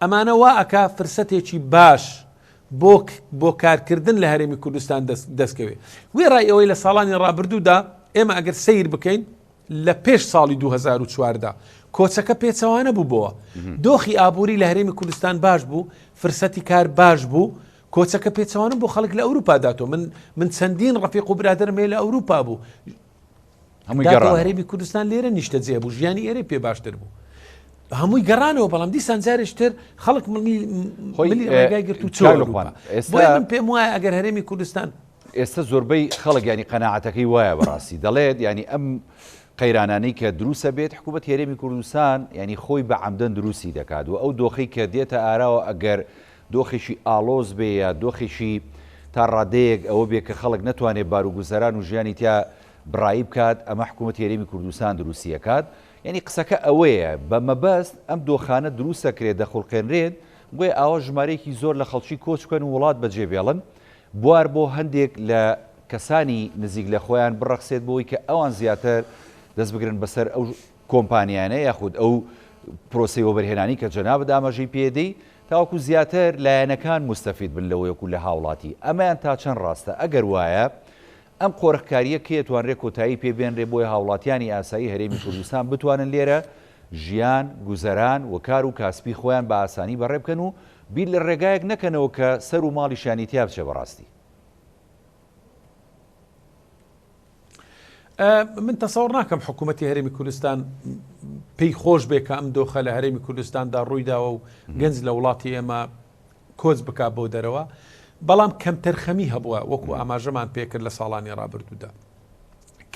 [SPEAKER 2] ئەمانە وا ئەکا فرسەتێکی باش بۆ کارکردن لە هەرێمی کوردستان دەستکەوێت وێ ڕای ئەوەی لە ساڵانی ڕابردوودا ئێمە ئەگەر سیر بکەین لە پێش ساڵی 2014 کۆچەکە پێچەوانە بوو بۆوە دۆخی ئابووری لە هەرێمی کوردستان باش بوو فرسەتی کار باش بوو کۆچەکە پێچەوانە بۆ خەڵک لە ئەوروپا داتەوە من چەندین ڕەفیق و برادەرمێ لە ئەوروپا بوو هەرێمی کوردستان لێرە نیشتە جێ بوو ژیانی ئێرە پێ باشتر بوو هەمووی گەڕانەوە بەڵام دیسان جارێشتر خەڵک ڕێگای گرت و چۆن من پێم وایە ئەگەر هەرێمی کوردستان
[SPEAKER 1] ئێستا زۆربەی خەڵک ینی قەناعەتەکەی وایە بەڕاستی دەڵێت ینی ئەم قەیرانانەی کە دروستە بێت حکوومەت هەرێمی کوردستان ینی خۆی بە عەمدەن دروستی دەکات و ئەو دۆخی کە دێتە ئاراوە ئەگەر دۆخێکی ئالۆز بێ یا دۆخێکی تا ڕادەیەک ئەوە بێ کە خەڵک نەتوانێت باروگوزەران و ژیانی تیا بڕایی بکات ئەمە حکوومەت هەرێمی کوردستان دروستیەکات ینی قسەکە ئەوەیە بە مەبەست ئەم دۆخانە دروستەکرێت دەخڵقێنرێت گوێ ئاوا ژمارەیەکی زۆر لە خەڵکی کۆچکەن و وڵات بەجێبێڵن بوار بۆ هەندێک لە کەسانی نزیک لە خۆیان بڕەخسێت بۆی کە ئەوان زیاتر دەست بگرن بەسەر ئەو کۆمپانیانە یاخود ئەو پرۆسی وەبەرهێنانی کە جەنابەت ئاماژەی پێدەی تاوەکو زیاتر لایەنەکان مستەفید بن لەوەیەک و لە هاوڵاتی ئەمەیان تا چەند ڕاستە ئەگەر وایە ئەم قۆڕخکاریە کە توانرێت کۆتایی پێبێنرێ بۆی هاوڵاتیانی ئاسایی هەرێمی کوردستان بتوانن لێرە ژیان گوزەران و کار و کاسبی خۆیان بە ئاسانی بەڕێ بکەن و بیر لە ڕێگایەک نەکەنەوە کە سەر و ماڵی شانی تیا بچێ بەڕاستی
[SPEAKER 2] من تەسەوڕ ناکەم حکوومەتی هەرێمی کوردستان پێی خۆش بێ کە ئەم دۆخە لە هەرێمی کوردستاندا ڕوویداوە و گەنج لە وڵاتی ئێمە کۆچ بک بۆ دەرەوە بەڵام کەم تەرخەمی هەبووە وەکو ئاماژەمان پێکرد لە ساڵانی ڕابردوودا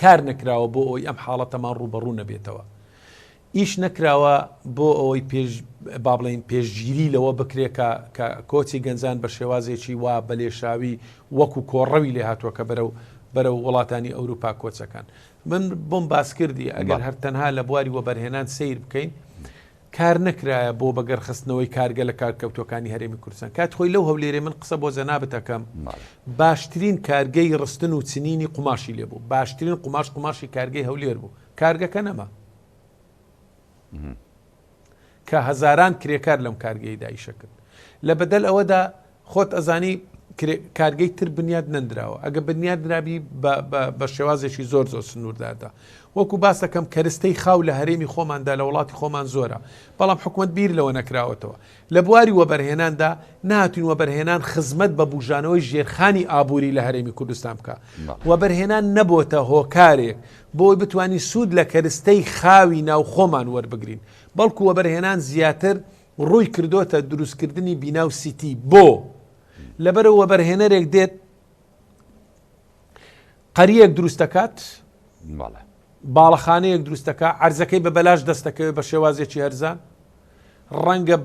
[SPEAKER 2] کار نەکراوە بۆ ئەوی ئەم حاڵەتەمان ڕوبەڕوو نەبێتەوە ئیش نەکراوە بۆ ئەوەی با بڵێن پێشگیری لەوە بکرێ کە کۆچی گەنجان بە شێوازێکی وا بەلێشاوی وەکو کۆڕەوی لێ هاتووە کە بەرەو وڵاتانی ئەوروپا کۆچەکان من بۆم باس کردی ئەگەر هەر تەنها لە بواری وەبەرهێنان سیر بکەین کار نەکرایە بۆ بەگەرخستنەوەی کارگە لە کارکەوتەکانی هەرێمی کوردستان کات خۆی لەو هەولێرێ من قسە بۆ جەنابەتەکەم باشترین کارگەی ڕستن و چنینی قوماشی لێ بوو باشترین قوماشی کارگەی هەولێر بوو کارگەکە نەما کە هەزاران کرێکار لەم کارگەی دایشە کرد لە بەدەل ئەوەدا خۆت ئەزانی کارگەی تر بنیاد نەندراوە ئەگە بنیاد درابی بە شێوازێکی زۆر سنووردادا وەکو باس دەکەم کەرستەی خاو لە هەرێمی خۆماندا لە وڵاتی خۆمان زۆرە بەڵام حکوومەت بیر لەوە نەکراوەتەوە لە بواری وەبەرهێناندا نهاتوین وەبەرهێنان خزمەت بە بوژانەوەی ژێرخانی ئابووری لە هەرێمی کوردستان بکە وەبەرهێنان نەبووتە هۆکارێک بۆی بتوانانی سوود لە کەرستەی خاوی ناو خۆمان وەربگرین بەڵکو وەبەرهێنان زیاتر ڕووی کردوتە دروستکردنی بیناو سیتی بۆ لەبەرەوە وەبەرهێنەرێک دێت قەریەک دروستەکات باڵەخانەیەک دروستەکە عەرزەکەی بە بەلاش دەستەکەوێت بە شێوازێکی هەرزان ڕەنگە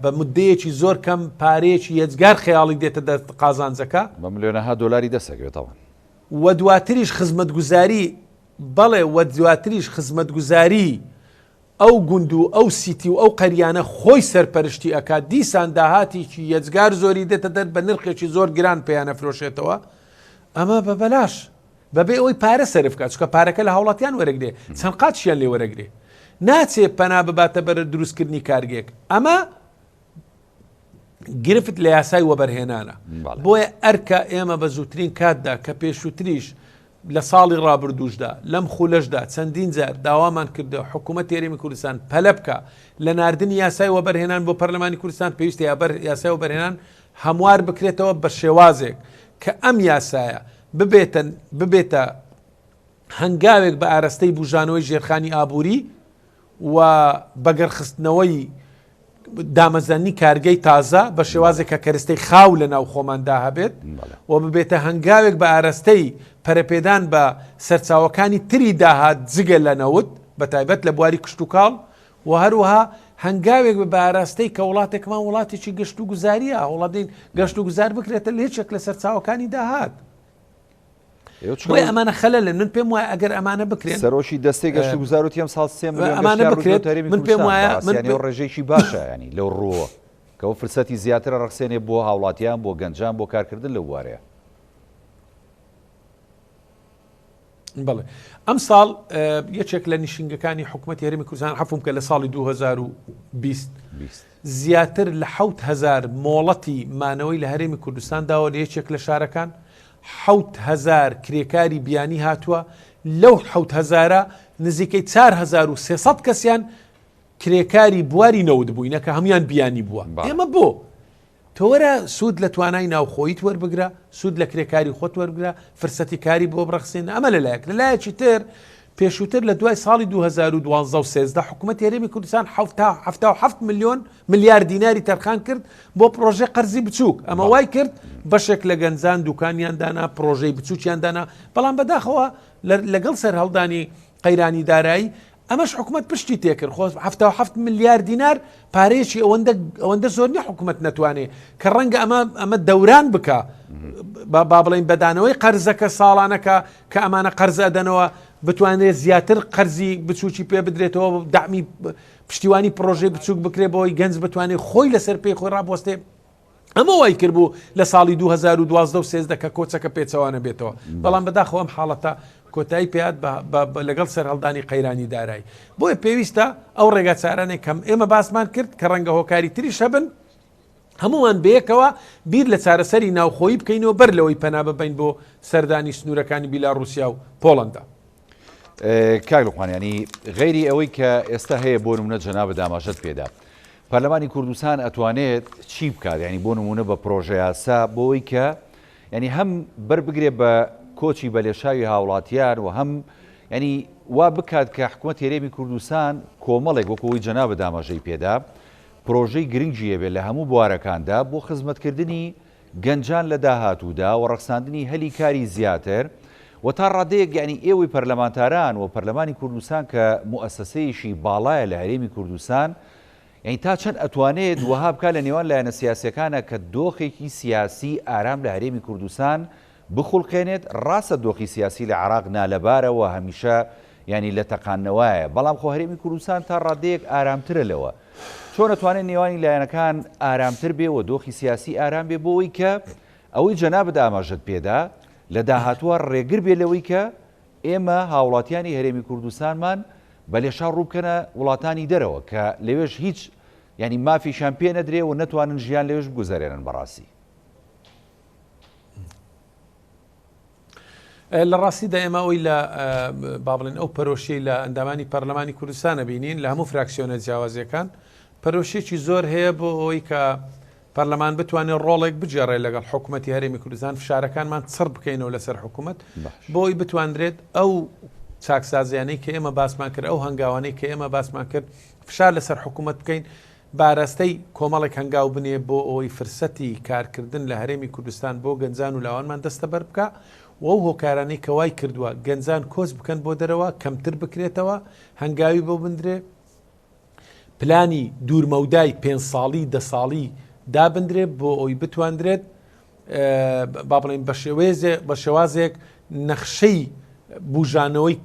[SPEAKER 2] بە مدەیەکی زۆر کەم پارەیەکی یەجگار خەیاڵی دێتە دەست قازانجەکە
[SPEAKER 1] بە ملیۆنەها دۆلاری دەسەکەوێتەوە
[SPEAKER 2] و دواتریش خزمەتگوزاری بەڵێ و دواتریش خزمەتگوزاری ئەو گوند و ئەو سیتی و ئەو قەریانە خۆی سەرپەرشتی ئەکات دیسان داهاتێکی یەجگار زۆری دێتە دەر بە نرخێکی زۆر گران پێیانە فرۆشێتەوە ئەمە بە بەلاش بەبێ ئەوی پارە سەرف بکات چکە پارەکە لە هاوڵاتیان وەرەگرێ چەند قاچیان لێ وەرەگرێ ناچێ پەنا بباتە بەرە دروستکردنی کارگێک ئەمە گرفت لە یاسای وەبەرهێنانە بۆیە ئەرکە ئێمە بە زووترین کاتدا کە پێشووتریش لە ساڵی ڕابردوشدا لەم خولەشدا چەندین جار داوامان کردە حکوومەت هێرێمی کوردستان پەلە بکە لە ناردنی یاسای وەبەرهێنان بۆ پەرلەمانی کوردستان پێویستە یاسای وەبەرهێنان هەموار بکرێتەوە بە شێوازێک کە ئەم یاسایە ببێتە هەنگاوێک بە ئاراستەی بوژانەوەی ژێرخانی ئابووری و بەگەرخستنەوەی دامەزانی کارگەی تازە بە شێوازێک کە کەرستەی خاو لە ناو خۆماندا هەبێت و ببێتە هەنگاوێک بە ئاراستەی پەرەپێدان بە سەرچاوەکانی تری داهات جگە لە نەوت بە تایبەت لە بواری کشت و کاڵ و هەروەها هەنگاوێک بە ئاراستەی کە وڵاتێکمان وڵاتێکی گەشت و گوزاریە وڵاتین گەشت و گوزار بکرێتە لێچێک لە سەرچاوەکانی داهات بۆی ئەمانە خەلەلە من پێم وایە ئەگەر ئەمانە بکرێن
[SPEAKER 1] سەرۆشی دەستەی گەشت و گوزار و تیم ساڵ
[SPEAKER 2] ئەمانە بکرێت من پێم وایە
[SPEAKER 1] ڕێژەیەکی باشە ینی لەو ڕۆوە کە ئەو فرسەتی زیاترە ڕەخسێنێ بۆ هاوڵاتیان بۆ گەنجان بۆ کارکردن لە وارەیە
[SPEAKER 2] بەڵێ ئەم ساڵ یەکێک لە نیشنگەکانی حکوومەت هێرێمی کوردستان حەفوم کە لە ساڵی 2020 زیاتر لە 7,000 مۆڵەتی مانەوەی لە هەرێمی کوردستان داوە لە یەکێک لە شارەکان 7,000 کرێکاری بیانی هاتووە لەو 7,000 نزیکەی 4,300 کەسیان کرێکاری بواری نەوت بووینە کە هەمویان بیانی بووە ئێمە بۆ تۆوەرە سوود لە توانای ناوخۆیت وەربگرە سوود لە کرێکاری خۆت وەربگرە فرسەتی کاری بۆ بڕخسێن ئەمە لەلایەک لەلایەکی تر پێشووتر لە دوای ساڵی 2012 حکوومەت هێرێمی کوردستان 77 ملیار دیناری تەرخان کرد بۆ پرۆژێ قەرزی بچووک ئەمە وای کرد بەشێک لە گەنجان دوکانیان دانا پرۆژەی بچووکیان دانا بەڵام بەداخەوە لەگەڵ سەر هەڵدانی قەیرانی دارایی ئەمەش حکوومەت پشتی تێکرد خۆ 77 ملیار دینار پارەیەکی ئەوەندە زۆر نیە حکوومەت نەتوانێت کە ڕەنگە ئەمە دەوران بکە با بڵین بەدانەوەی قەرزەکە ساڵانەکە کە ئەمانە قەرز ئەدەنەوە بتوانێت زیاتر قەرزی بچووکی پێ بدرێتەوە دامی پشتیوانی پرۆژەی بچووک بکرێ بۆی گەنج بتوانێت خۆی لەسەر پێی خۆی ڕابوەستێ ئەمە وای کرد بوو لە ساڵی 2012 کە کۆچەکە پێچەوانە بێتەوە بەڵام بەداخەوە ئەم حاڵەتە کۆتایی پێات لەگەڵ سەر هەڵدانی قەیرانی دارایی بۆیە پێویستە ئەو ڕێگا چارانەی کەم ئێمە باسمان کرد کە ڕەنگە هۆکاری تریش هەبن هەمووان بەیەکەوە بیر لە چارەسەری ناوخۆیی بکەینەوە بەر لەوەی پەنا ببین بۆ سەردانی سنوورەکانی بیلاڕوسیا و پۆڵەندا.
[SPEAKER 1] کاک لوقمانیانی غیری ئەوەی کە ئێستا هەیە بۆ نمونە جەناب داماژەت پێدا پەرلەمانی کوردستان ئەتوانێت چی بکات ینی بۆ نمونە بە پرۆژە یاسا بۆی کە ینی هەم بەربگرێ بە کۆچی بەلێشاوی هاوڵاتیان و هەم ینی وا بکات کە حکوومەت هێرێمی کوردستان کۆمەڵێک وەکەوەی جەناب داماژەی پێدا پرۆژەی گرنگیە بێت لە هەموو بوارەکاندا بۆ خزمەتکردنی گەنجان لە داهاتوودا و ڕەخساندنی هەلی کاری زیاتر و تا ڕادەیەک یعنی ئێوەی پەرلەمانتاران و پەرلەمانی کوردستان کە موئەسسەسەیەشی باڵایە لە هەرێمی کوردستان یعنی تا چەند ئەتوانێت وەها بکات لە نێوان لایەنە سیاسیەکانە کە دۆخێکی سیاسی ئارام لە هەرێمی کوردستان بخڵقێنێت ڕاستە دۆخی سیاسی لە عێراق نالەبارەوە هەمیشە ینی لە تەقانەوەیە بەڵام خۆ هەرێمی کوردستان تا ڕادەیەک ئارامترە لەوە چۆن ئەتوانێت نێوانی لایەنەکان ئارامتر بێ و دۆخی سیاسی ئارام بێ بۆەوەی کە ئەوەی جەنابەت ئاماژەت پێدا لە داهاتووە ڕێگر بێ لەوەی کە ئێمە هاوڵاتیانی هەرێمی کوردستانمان بە لێشا ڕووبکەنە وڵاتانی دەرەوە کە لەوێش هیچ ینی مافیشان پێ نەدرێ و نەتوانن ژیان لەوێش بگوزارێنن بەڕاستی.
[SPEAKER 2] لە ڕاستیدا ئێمە ئەوی لە با بڵێن ئەو پەرۆشەی لە ئەندامانی پەرلەمانی کوردستانە بینین لە هەموو فراکسیۆنە جیاوازیەکان پەرۆشێکی زۆر هەیە بۆ ئەوی کە پەرلەمان بتوانێت ڕۆڵێک بجێڕێت لەگەڵ حکوومەتی هەرێمی کوردستان فشارەکانمان چڕ بکەینەوە لەسەر حکوومەت بۆی بتواندرێت ئەو چاکسازیانەی کە ئێمە باسمان کرد ئەو هەنگاوانەی کە ئێمە باسمان کرد فشار لەسەر حکوومەت بکەین باراستەی کۆمەڵێک هەنگاو بنێ بۆ ئەوەی فرسەتی کارکردن لە هەرێمی کوردستان بۆ گەنجان و لاوانمان دەستە بەر بکە و ئەو هۆکارانەی کەوای کردووە گەنجان کۆز بکەن بۆ دەرەوە کەمتر بکرێتەوە هەنگاوی بۆ بندرێ پلانی دوورمەودای 5 ساڵی 10 ساڵی دابدرێت بۆ ئەوی بتواندرێت با بڵێن بە شێوازێک نەخشەی بژانەوەی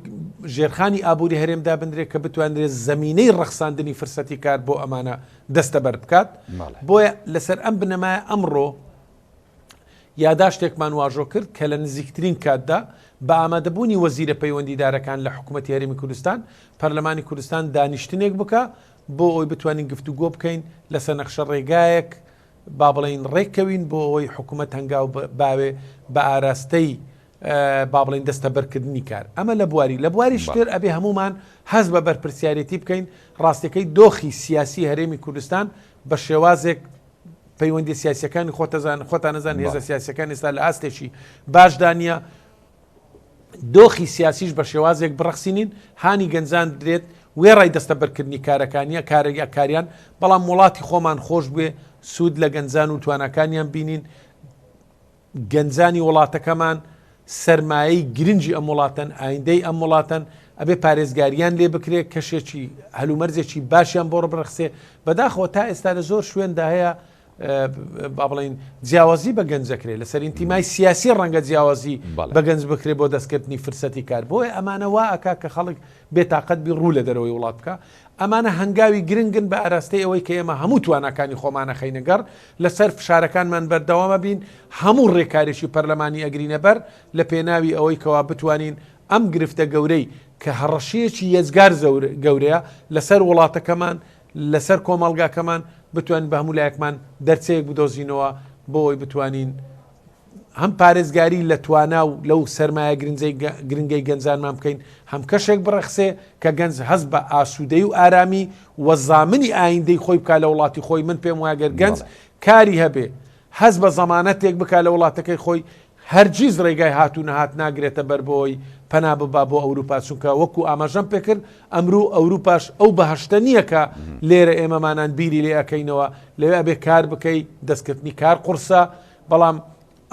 [SPEAKER 2] ژێرخانی ئابووری هەرێم دابدرێت کە بتواندرێت زەمینەی ڕەخساندنی فرسەتی کار بۆ ئەمانە دەستە بەر بکات بۆیە لەسەر ئەم بنەمایە ئەمڕۆ یاداشتێکمان واژۆ کرد کە لە نزیکترین کاتدا بە ئامادەبوونی وەزیرە پەیوەندیدارەکان لە حکوومەتی هەرێمی کوردستان پەرلەمانی کوردستان دانیشتنێک بکە بۆ ئەوی بتوانین گفتوگۆ بکەین لەسەر نەخشە ڕێگایەک با بڵین ڕێککەوین بۆ ئەوەی حکوومەت هەنگاو باوێ بە ئاراستەی با بڵین دەستە بەرکردنی کار ئەمە لە بواری شتر ئەبێ هەمومان هەز بە بەرپرسیارەتی بکەین ڕاستەکەی دۆخی سیاسی هەرێمی کوردستان بە شێوازێک پەیوەندی سیاسەکانی خۆتان نەزان هێزە سیاسەکان ئێستا لە ئاستێکی باشدانە دۆخی سیاسیش بە شێوازێک بڕەخسینین هانی گەنجان درێت وێڕای دەستە بەرکردنی کارەکانیە کاریان بەڵام وڵاتی خۆمان خۆش بێ سوود لە گەنجان و توانەکانیان بینین گەنجانی وڵاتەکەمان سەرمایەی گرنگی ئەم وڵاتەن ئایندەی ئەم وڵاتەن ئەبێ پارێزگاریان لێ بکرێت کەشێکی هەلومەرزێکی باشیان بۆ ڕبرەخسێ بەداخەوە تا ئێستا لە زۆر شوێندا هەیە با بڵین جیاوازی بە گەنجەکرێ لەسەر ئینتیمای سیاسی ڕەنگە جیاوازی بە گەنج بکرێ بۆ دەستکردنی فرسەتی کار بۆیە ئەمانە وا ئەکا کە خەڵک بێتاقەت بی ڕوو لە دەرەوەی وڵات بکە ئەمانە هەنگاوی گرنگن بە ئاراستەی ئەوەی کە ئێمە هەموو توانەکانی خۆمانە خەینەگەڕ لەسەر فشارەکانمان بەردەوامە بین هەموو ڕێکارێکی پەرلەمانی ئەگرینە بەر لە پێناوی ئەوەی کەوا بتوانین ئەم گرفتە گەورەی کە هەڕەشەیەکی یەزگار گەورەیە لەسەر وڵاتەکەمان لەسەر کۆمەڵگاکەمان بتوانین بە هەموو لایەکمان دەرچەیەک بدۆزینەوە بۆ ئەوی بتوانین هەم پارێزگاری لە توانا و لەو سەرمایە گرنگەی گەنجانمان بکەین هەم کەشێک بڕەخسێ کە گەنج هەست بە ئاسوودەی و ئارامی وەزامنی ئایندەی خۆی بکە لە وڵاتی خۆی من پێم واگەر گەنج کاری هەبێ هەست بە زەمانەتێک بکە لە وڵاتەکەی خۆی هەرگیز ڕێگای هاتوو نەهات ناگرێتە بەر بۆی پەنا ببا بۆ ئەوروپا چونکە وەکو ئاماژەم پێکرد ئەمروو ئەوروپاش ئەو بەهەشتە نییە کە لێرە ئێمەمانان بیری لێ ئەەکەینەوە لەوێ بێ کار بکەی دەستکردنی کار قورسە بەڵام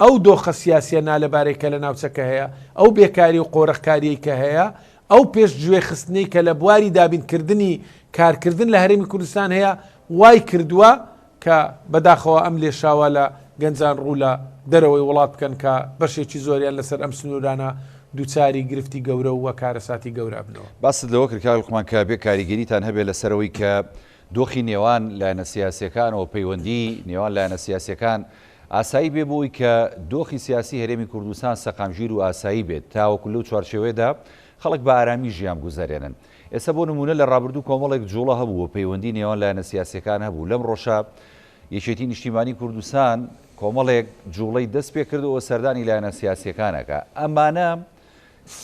[SPEAKER 2] ئەو دۆخە سیاسیە نالەبارەی کە لە ناوچەکە هەیە ئەو بێکاری و قۆرەخکاریی کە هەیە ئەو پێش گوێ خستنەی کە لە بواری دابینکردنی کارکردن لە هەرێمی کوردستان هەیە وای کردووە کە بەداخەوە ئەم لێشاوە لە گەنجان ڕوو لە دەرەوەی وڵات بکەن کە بەشێکی زۆریان لەسەر ئەم سنوورانە دووچاری گرفتی گەورە و کارەساتی گەورە بنەوە
[SPEAKER 1] باست لەوە کردکار خۆمان کە بێ کاریگەریتان هەبێت لەسەرەوەی کە دۆخی نێوان لایەنە سیاسیەکانەوە پەیوەندی نێوان لایەنە سیاسیەکان ئاسایی بێ بۆی کە دۆخی سیاسی هەرێمی کوردستان سەقامگیر و ئاسایی بێت تاوەکو لەو چوارچێوەیەدا خەڵک بە ئارامی ژیان گوزارێنن ئێستا بۆ نمونە لە ڕابردوو کۆمەڵێک جوڵە هەبوو پەیوەندی نێوان لایەنە سیاسیەکان هەبوو لەم ڕۆژە یەکێتی نیشتیمانی کوردستان کۆمەڵێک جوڵەی دەست پێ کردەوە سەردانی لایەنە سیاسیەکانەکە ئەمانە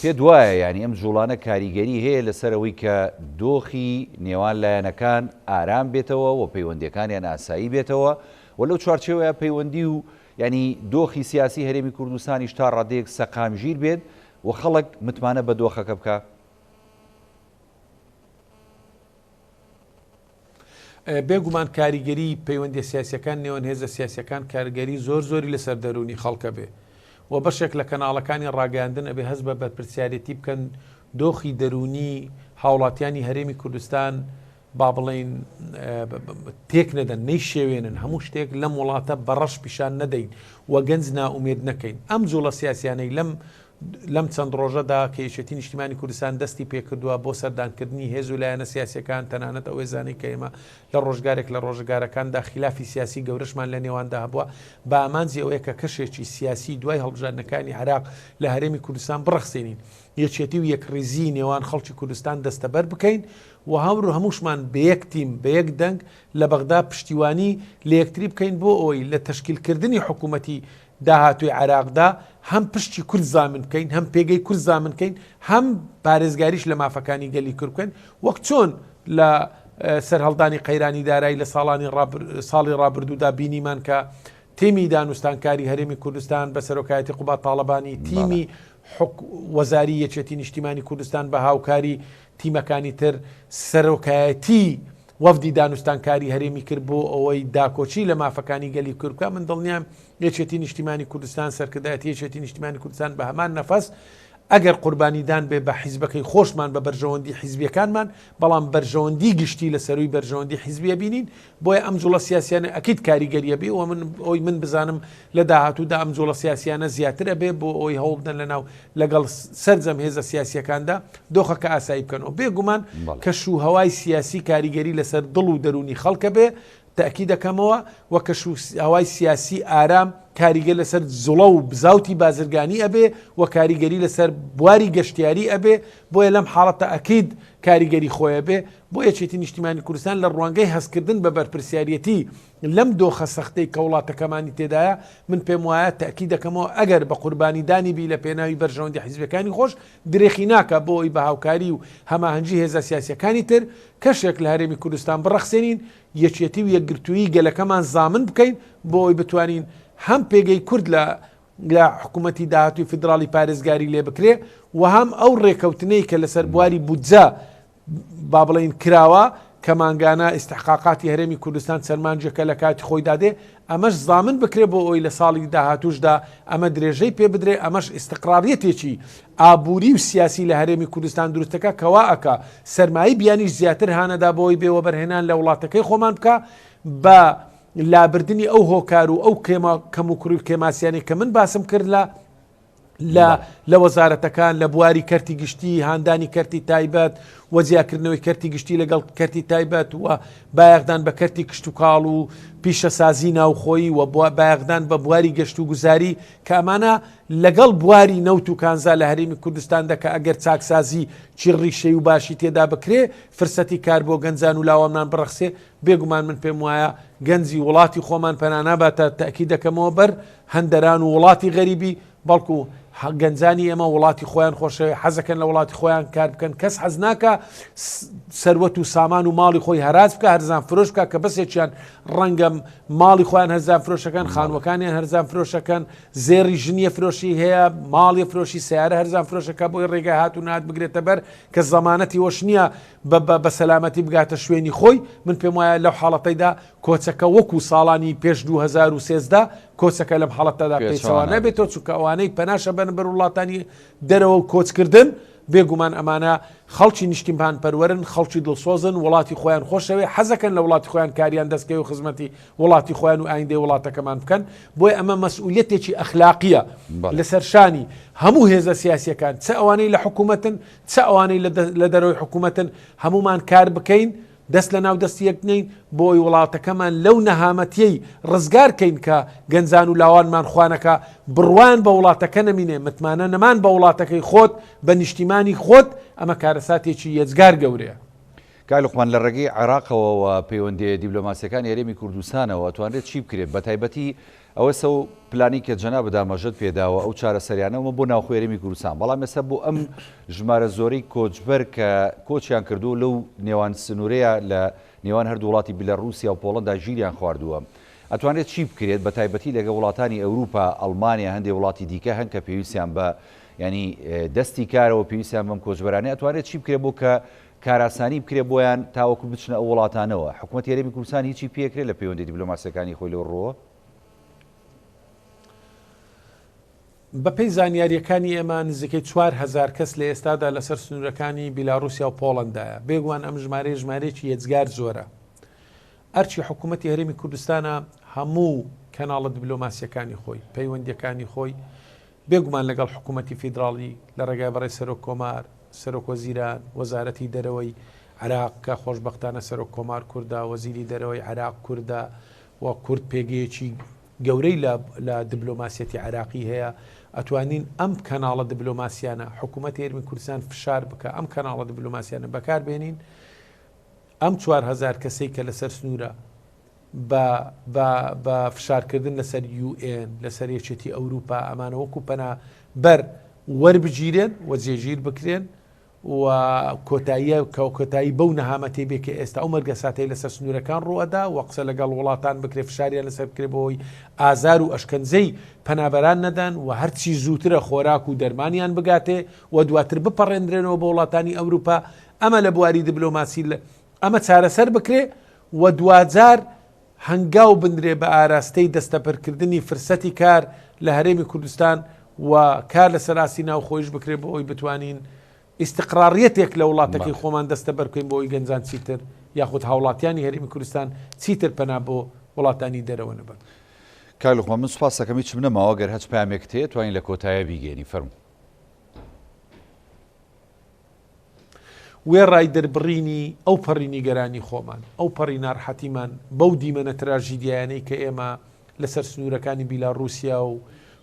[SPEAKER 1] پێ دوایە ینی ئەم جوڵانە کاریگەری هەیە لەسەرەوەی کە دۆخی نێوان لایەنەکان ئارام بێتەوە و پەیوەندیەکانیان ئاسایی بێتەوە و لەو چوارچێوەیە پەیوەندی و ینی دۆخی سیاسی هەرێمی کوردستانیش تا ڕادەیەک سەقامگیر بێت و خەڵک متمانە بە دۆخەکە بکە
[SPEAKER 2] بێگومان کاریگەری پەیوەندی سیاسیەکان نێوان هێزە سیاسیەکان کارگەری زۆری لەسەر دەرونی خەڵکە بێ و بەشێک لە کەناڵەکانی ڕاگەاندن ئەبێ هەست بە بەرپرسیارەتی بکەن دۆخی دەرونی هاوڵاتیانی هەرێمی کوردستان با بڵین تێک نەدەن نەی شێوێنن هەموو شتێک لەم وڵاتە بەڕەش پیشان نەدەین و گەنج نائومێد نەکەین ئەم جوڵە سیاسیانەی لەم چەند ڕۆژەدا کە یەکێتی نیشتیمانی کوردستان دەستی پێکردووە بۆ سەردانکردنی هێز و لایەنە سیاسیەکان تەنانەت ئەوەی زانەی کە ئێمە لە ڕۆژگارێک لە ڕۆژگارەکاندا خلافی سیاسی گەورەشمان لە نێواندا هەبووە بە ئامانجی ئەوەیە کە کەشێکی سیاسی دوای هەڵبژاردنەکانی عێراق لە هەرێمی کوردستان بڕەخسێنین یەکێتی و یەکڕێزی نێوان خەڵکی کوردستان دەستەبەر بکەین و هەموو هەمووشمان بە یەک تیم بە یەک دەنگ لە بەغدا پشتیوانی لە یەکتری بکەین بۆ ئەوەی لە تەشکیلکردنی حکوومەتی داهاتوی عراقدا هەم پشتی کورد زامن بکەین هەم پێگەی کورد زامن بکەین هەم پارێزگاریش لە مافەکانی گەلی کورد بکەین وەک چۆن لە سەرهەڵدانی قەیرانی دارایی لە ساڵی ڕابردوودا بینیمان کە تیمی دانوستانکاری هەرێمی کوردستان بە سەرۆکایەتی قوبات تاڵەبانی تیمی وەزاری یەکێتی نیشتیمانی کوردستان بە هاوکاری تیمەکانی تر سەرۆکایەتی وەفدی دانوستانکاری هەرێمی کرد بۆ ئەوەی داکۆچی لە مافەکانی گەلی کورد بکە. من دڵنیام یەکێتی نیشتیمانی کوردستان سەرکردایەتی یەکێتی نیشتیمانی کوردستان بە هەمان نەفەس ئەگەر قوربانیدان بێ بە حیزبەکەی خۆشمان بە بەرژەوەندی حیزبیەکانمان بەڵام بەرژەوەندی گشتی لە سەروی بەرژەوەندی حیزبیە بینین بۆیە ئەم جوڵە سیاسیانە ئەکید کاریگەریە بێ و ئەوی من بزانم لە داهاتوودا ئەم جوڵە سیاسیانە زیاترە بێ بۆ ئەوی هەوڵ بدەن لەناو لەگەڵ سەرجەم هێزە سیاسیەکاندا دۆخەکە ئاسایی بکەنەوە بێگومان کە شوهەوای سیاسی کاریگەری لەسەر دڵ و دەرونی خەڵکە بێ تاکی دەکەمەوە وە کە هەوای سیاسی ئارام کاریگەر لەسەر زوڵە و بزاوتی بازرگانی ئەبێ و کاریگەری لەسەر بواری گەشتیاری ئەبێ بۆیە لەم حاڵەتە ئەکید کاریگەری خۆیە بێ بۆ یەکێتی نیشتیمانی کوردستان لە ڕوانگەی هەستکردن بە بەرپرسیارەتی لەم دۆخە سەختەی کە وڵاتەکەمانی تێدایە من پێم وایە تاکی دەکەمەوە ئەگەر بە قوربانیدانی بی لە پێناوی بەرژەوەندی حیزبەکانی خۆش درێخی ناکە بۆ ئەوی بە هاوکاری و هەماهەنگی هێزە سیاسیەکانی تر کەشێک لە هەرێمی کوردستان بڕەخسێنین یەکێتی و یەکگرتووی گەلەکەمان زامن بکەین بۆ ئەوی بتوانین هەم پێگەی کورد لە حکوومەتی داهاتوی فدراڵی پارێزگاری لێ بکرێ و هەم ئەو ڕێکەوتنەی کە لەسەر بواری بودجە با بڵێن کراوە کە مانگانە ئیستحقاقاتی هەرێمی کوردستان سەرمانجەکە لە کاتی خۆی دادێ ئەمەش زامن بکرێ بۆ ئەوی لە ساڵی داهاتووشدا ئەمە درێژەی پێ بدرێ ئەمەش ئیستقراریەتێکی ئابووری و سیاسی لە هەرێمی کوردستان دروستەکە کەوا ئەکا سەرمایی بیانیش زیاتر هانەدا بۆی بێوە بەرهێنان لە وڵاتەکەی خۆمان بکە بە لابردنی ئەو هۆکار و ئەو کەم و کوڕی کێماسیانی کە من باسم کرد لە وەزارەتەکان لە بواری کەرتی گشتی هاندانی کەرتی تایبەت وەجیاکردنەوەی کەرتی گشتی لەگەڵ کەرتی تایبەت و بایەغدان بە کەرتی کشت و کاڵ و پیشەسازی ناوخۆیی و بایەغدان بە بواری گەشت و گوزاری کە ئەمانە لەگەڵ بواری نەوت و کانزا لە هەرێمی کوردستان دەکە ئەگەر چاکسازی چیڕیشەی و باشی تێدا بکرێ فرسەتی کار بۆ گەنجان و لاوەمان بڕەخسێ بێگومان من پێم وایە گەنجی وڵاتی خۆمان پەناناباتە تاکی دەکەمەوە بەر هەندەران و وڵاتی غەریبی بەڵکو گەنجانی ئێمە وڵاتی خۆیان خۆشەوی حەزەکەن لە وڵاتی خۆیان کار بکەن کەس حەز ناکە سەروەت و سامان و ماڵی خۆی هەراز بکە هەرزان فرۆش بکە کە بەسێکیان ڕەنگە ماڵی خۆیان هەرزان فرۆشەکەن خانوەکانیان هەرزان فرۆشەکەن زێڕی ژنیە فرۆشی هەیە ماڵی فرۆشی سیارە هەرزان فرۆشەکە بۆی ڕێگە هات و نات بگرێتە بەر کە زەمانەتی وەش نییە بە سەلامەتی بگاتە شوێنی خۆی من پێم وایە لەو حاڵەتەیدا کۆچەکە وەکو ساڵانی پێش 2013 کۆچەکە لەم حاڵەتەدا پێچەوە نەبێتەوە چونکە ئەوانەی پەناشە بەن بەر وڵاتانی دەرەوە و کۆچکردن بێگومان ئەمانە خەڵکی نیشتیمان پەروەرن خەڵکی دڵسۆزن وڵاتی خۆیان خۆشەوێ حەزەکەن لە وڵاتی خۆیان کاریان دەستکەی و خزمەتی وڵاتی خۆیان و ئایندەی وڵاتەکەمان بکەن بۆی ئەمە مەسئولیەتێکی ئەخلاقیە لەسەر شانی هەموو هێزە سیاسیەکان چە ئەوانەی لە حکوومەتن چە ئەوانەی لە دەرەوەی حکوومەتن هەمومان کار بکەین دەست لە ناو دەستی یەکنین بۆی وڵاتەکەمان لەو نەهامەتیەی ڕزگارکەین کە گەنجان و لاوانمان خوانەکە بڕوان بە وڵاتەکە نەمینێ متمانە نەمان بە وڵاتەکەی خۆت بە نیشتیمانی خۆت ئەمە کارەساتێکی یەجگار گەورەیە.
[SPEAKER 1] کای لوقمان لە ڕێگەی عێراقەوە پەیوەندی دیبلۆماسیەکانی هەرێمی کوردستانەوە توانرێت چی بکرێت بە تایبەتی ئەوە سەو پلانی کە جەناب دامەژت پێداوە ئەو چارەسەریانەوە بۆ ناوخۆی هەرێمی کوردستان بەڵام ئێستا بۆ ئەم ژمارە زۆرەی کۆچبەر کە کۆچیان کردو لەو نێوان سنوورەیە لە نێوان هەردوو وڵاتی بیلەڕوسیا و پۆڵەندا ژیریان خواردووە ئەتوانێت چی بکرێت بە تایبەتی لەگە وڵاتانی ئەوروپا ئەڵمانیا هەندێک وڵاتی دیکە هەن کە پێویستیان بە ینی دەستی کارەوە پێویستیان بەم کۆچبەرانە ئەتوانێت چی بکرێت بۆ کە کاراسانی بکرێ بۆیان تاوەکو بچنە ئەو وڵاتانەوە حکوومەتی هەرێمی کوردستان هیچی پێکرێت لە پەیوەندی دیبلۆماسیەکانی خۆی لەو ڕۆوە
[SPEAKER 2] بەپێی زانیاریەکانی ئێمە نزیکەی 4000 کەس لە ئێستادا لەسەر سنوورەکانی بیلاڕوسیا و پۆڵەندایە بێگوان ئەم ژمارەیەکی یەجگار زۆرە ئەرچی حکوومەتی هەرێمی کوردستانە هەموو کەناڵە دیبلۆماسیەکانی خۆی پەیوەندیەکانی خۆی بێگومان لەگەڵ حکوومەتی فیدراڵی لە ڕێگای بەڕێ سەرۆک کۆمار سەرۆک وەزیران وەزارەتی دەرەوەی عراق کە خۆشبەختانە سەرۆک کۆمار کووردا وەزیری دەرەوەی عراق کووردا و کورد پێگەیەکی گەورەی لە دیبلۆماسیەتی عراقی هەیە ئەتوانین ئەم کەناڵە دیبلۆماسیانە حکوومەتی هەرێمی کوردستان فشار بکە ئەم کەناڵە دیبلۆماسیانە بەکاربێنین ئەم 4000 کەسەی کە لەسەر سنوورە بە فشارکردن لەسەر UN لەسەر یەکێتی ئەوروپا ئەمانە وەکو پەنا بەر وەربگیرێن و جێژیر بکرێن و کۆتایی بەو نەهامەتی بێ کە ئێستا ئەو مەرگە ساتەی لەسەر سنوورەکان ڕوەدا و قسە لەگەڵ وڵاتان بکرێ فشاریان لەسەر بکرێ بەوەی ئازار و ئەشکەنجەی پەنابەران نەدەن و هەرچی زووترە خۆراک و دەرمانیان بگاتێ و دواتر بپەڕێنرێنەوە بە وڵاتانی ئەوروپا ئەمە لە بواری دیبلۆماسی ئەمە چارەسەر بکرێ و دوجار هەنگاو بندرێ بە ئاراستەی دەستەپەرکردنی فرسەتی کار لە هەرێمی کوردستان و کار لە سەراسی ناو خۆیش بکرێ بۆ ئەوی بتوانین ئیستقراریەتێک لە وڵاتەکەی خۆمان دەستە بەرکەین بۆ ئەوی گەنجان چیتر یاخود هاوڵاتیانی هەرێمی کوردستان چیتر پەنا بۆ وڵاتانی دەرەوە نەبن.
[SPEAKER 1] کاکلوخمان من سوپاس دەکەم هیچ نەماوە گەر هەچ پامێک تێ توانین لە کۆتایە بیگەێنی فەرموو.
[SPEAKER 2] وێ ڕای دەربڕینی ئەو پەڕی نیگەرانی خۆمان ئەو پەڕی ناڕحەتیمان بەو دیمەنە تراژیدیانەی کە ئێمە لەسەر سنوورەکانی بیلاڕووسیا و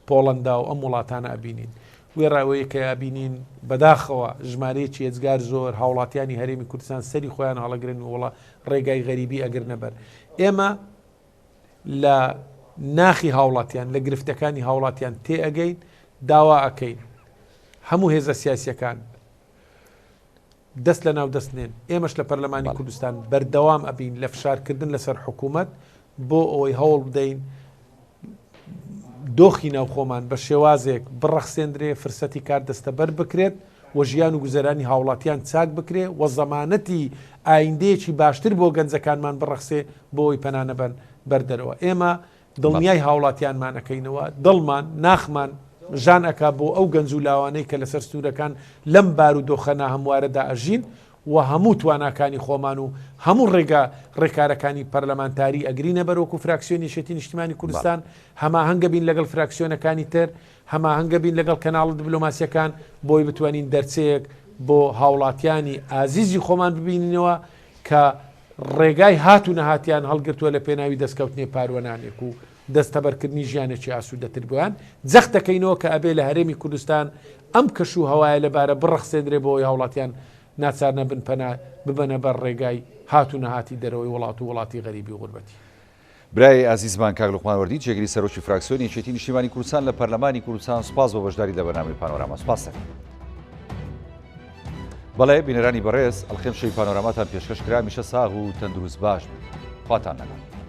[SPEAKER 2] پۆڵەندا و ئەم وڵاتانە ئەبینین وێ ڕاوەیە کە ئابینین بەداخەوە ژمارەیەکی ێجگار زۆر هاوڵاتیانی هەرێمی کوردستان سەری خۆیان هەڵەگرن وڵا ڕێگای غەریبی ئەگەر نەبەر ئێمە لە ناخی هاوڵاتیان لە گرفتەکانی هاوڵاتیان تێ ئەگەین داوا ئەەکەین هەموو هێزە سیاسیەکان دەست لە ناو دەستنێن ئێمەش لە پەرلەمانی کوردستان بەردەوام ئەبین لە فشارکردن لەسەر حکوومەت بۆ ئەوەی هەوڵ بدەین دۆخی ناو خۆمان بە شێوازێک بڕەخسێندرێ فرسەتی کار دەستە بەر بکرێت و ژیان و گوزەرانی هاوڵاتیان چاک بکرێ و زەمانەتی ئایندەیەکی باشتر بۆ گەنجەکانمان بڕەخسێ بۆ ئەوی پەنانەبەن بەردەرەوە ئێمە دڵنیای هاوڵاتیانمانەکەینەوە دڵمان ناخمان ژان ئەکا بۆ ئەو گەنج و لاوانەی کە لەسەر سنوورەکان لەم بار و دۆخەنا هەموارەدا ئەژین و هەموو تواناکانی خۆمان و هەموو ڕێکارەکانی پەرلەمانتاری ئەگرینە بەرۆکو فراکسیۆنی یەکێتی نیشتیمانی کوردستان هەماهەنگە بین لەگەڵ فراکسیۆنەکانی تر هەماهەنگە بین لەگەڵ کەناڵ دیبلۆماسیەکان بۆی بتوانین دەرچەیەک بۆ هاوڵاتیانی ئازیزی خۆمان ببینینەوە کە ڕێگای هات و نەهاتیان هەڵگرتووە لە پێناوی دەستکەوتنی پاروەنانێک و دەستەبەرکردنی ژیانێکی ئاسوودەتر بوویان جەخت دەکەینەوە کە ئەبێ لە هەرێمی کوردستان ئەم کەش و هەوایە لەبارە بڕەخسێنرێ بۆی هاوڵاتیان ناچارنە بنپەنا ببەنە بەر ڕێگای هات و نەهاتی دەرەوەی وڵاتی غەریبی و غوربەتی.
[SPEAKER 1] برای عزیزمان کاکلوخمان وەردی جێگیری سەرۆکی فراکسیۆنی یەکێتی نیشتیمانی کوردستان لە پەرلەمانی کوردستان سوپاس بۆ بەشداری لە بەرنامەی پانۆراما سوپاس دەکەم. بەڵێ بینەرانی بەڕێز ئەڵخێم شەوی پانۆراماتان پێشکەش کرا میشە ساغ و تەندروست باش خواتان لەگەڵ.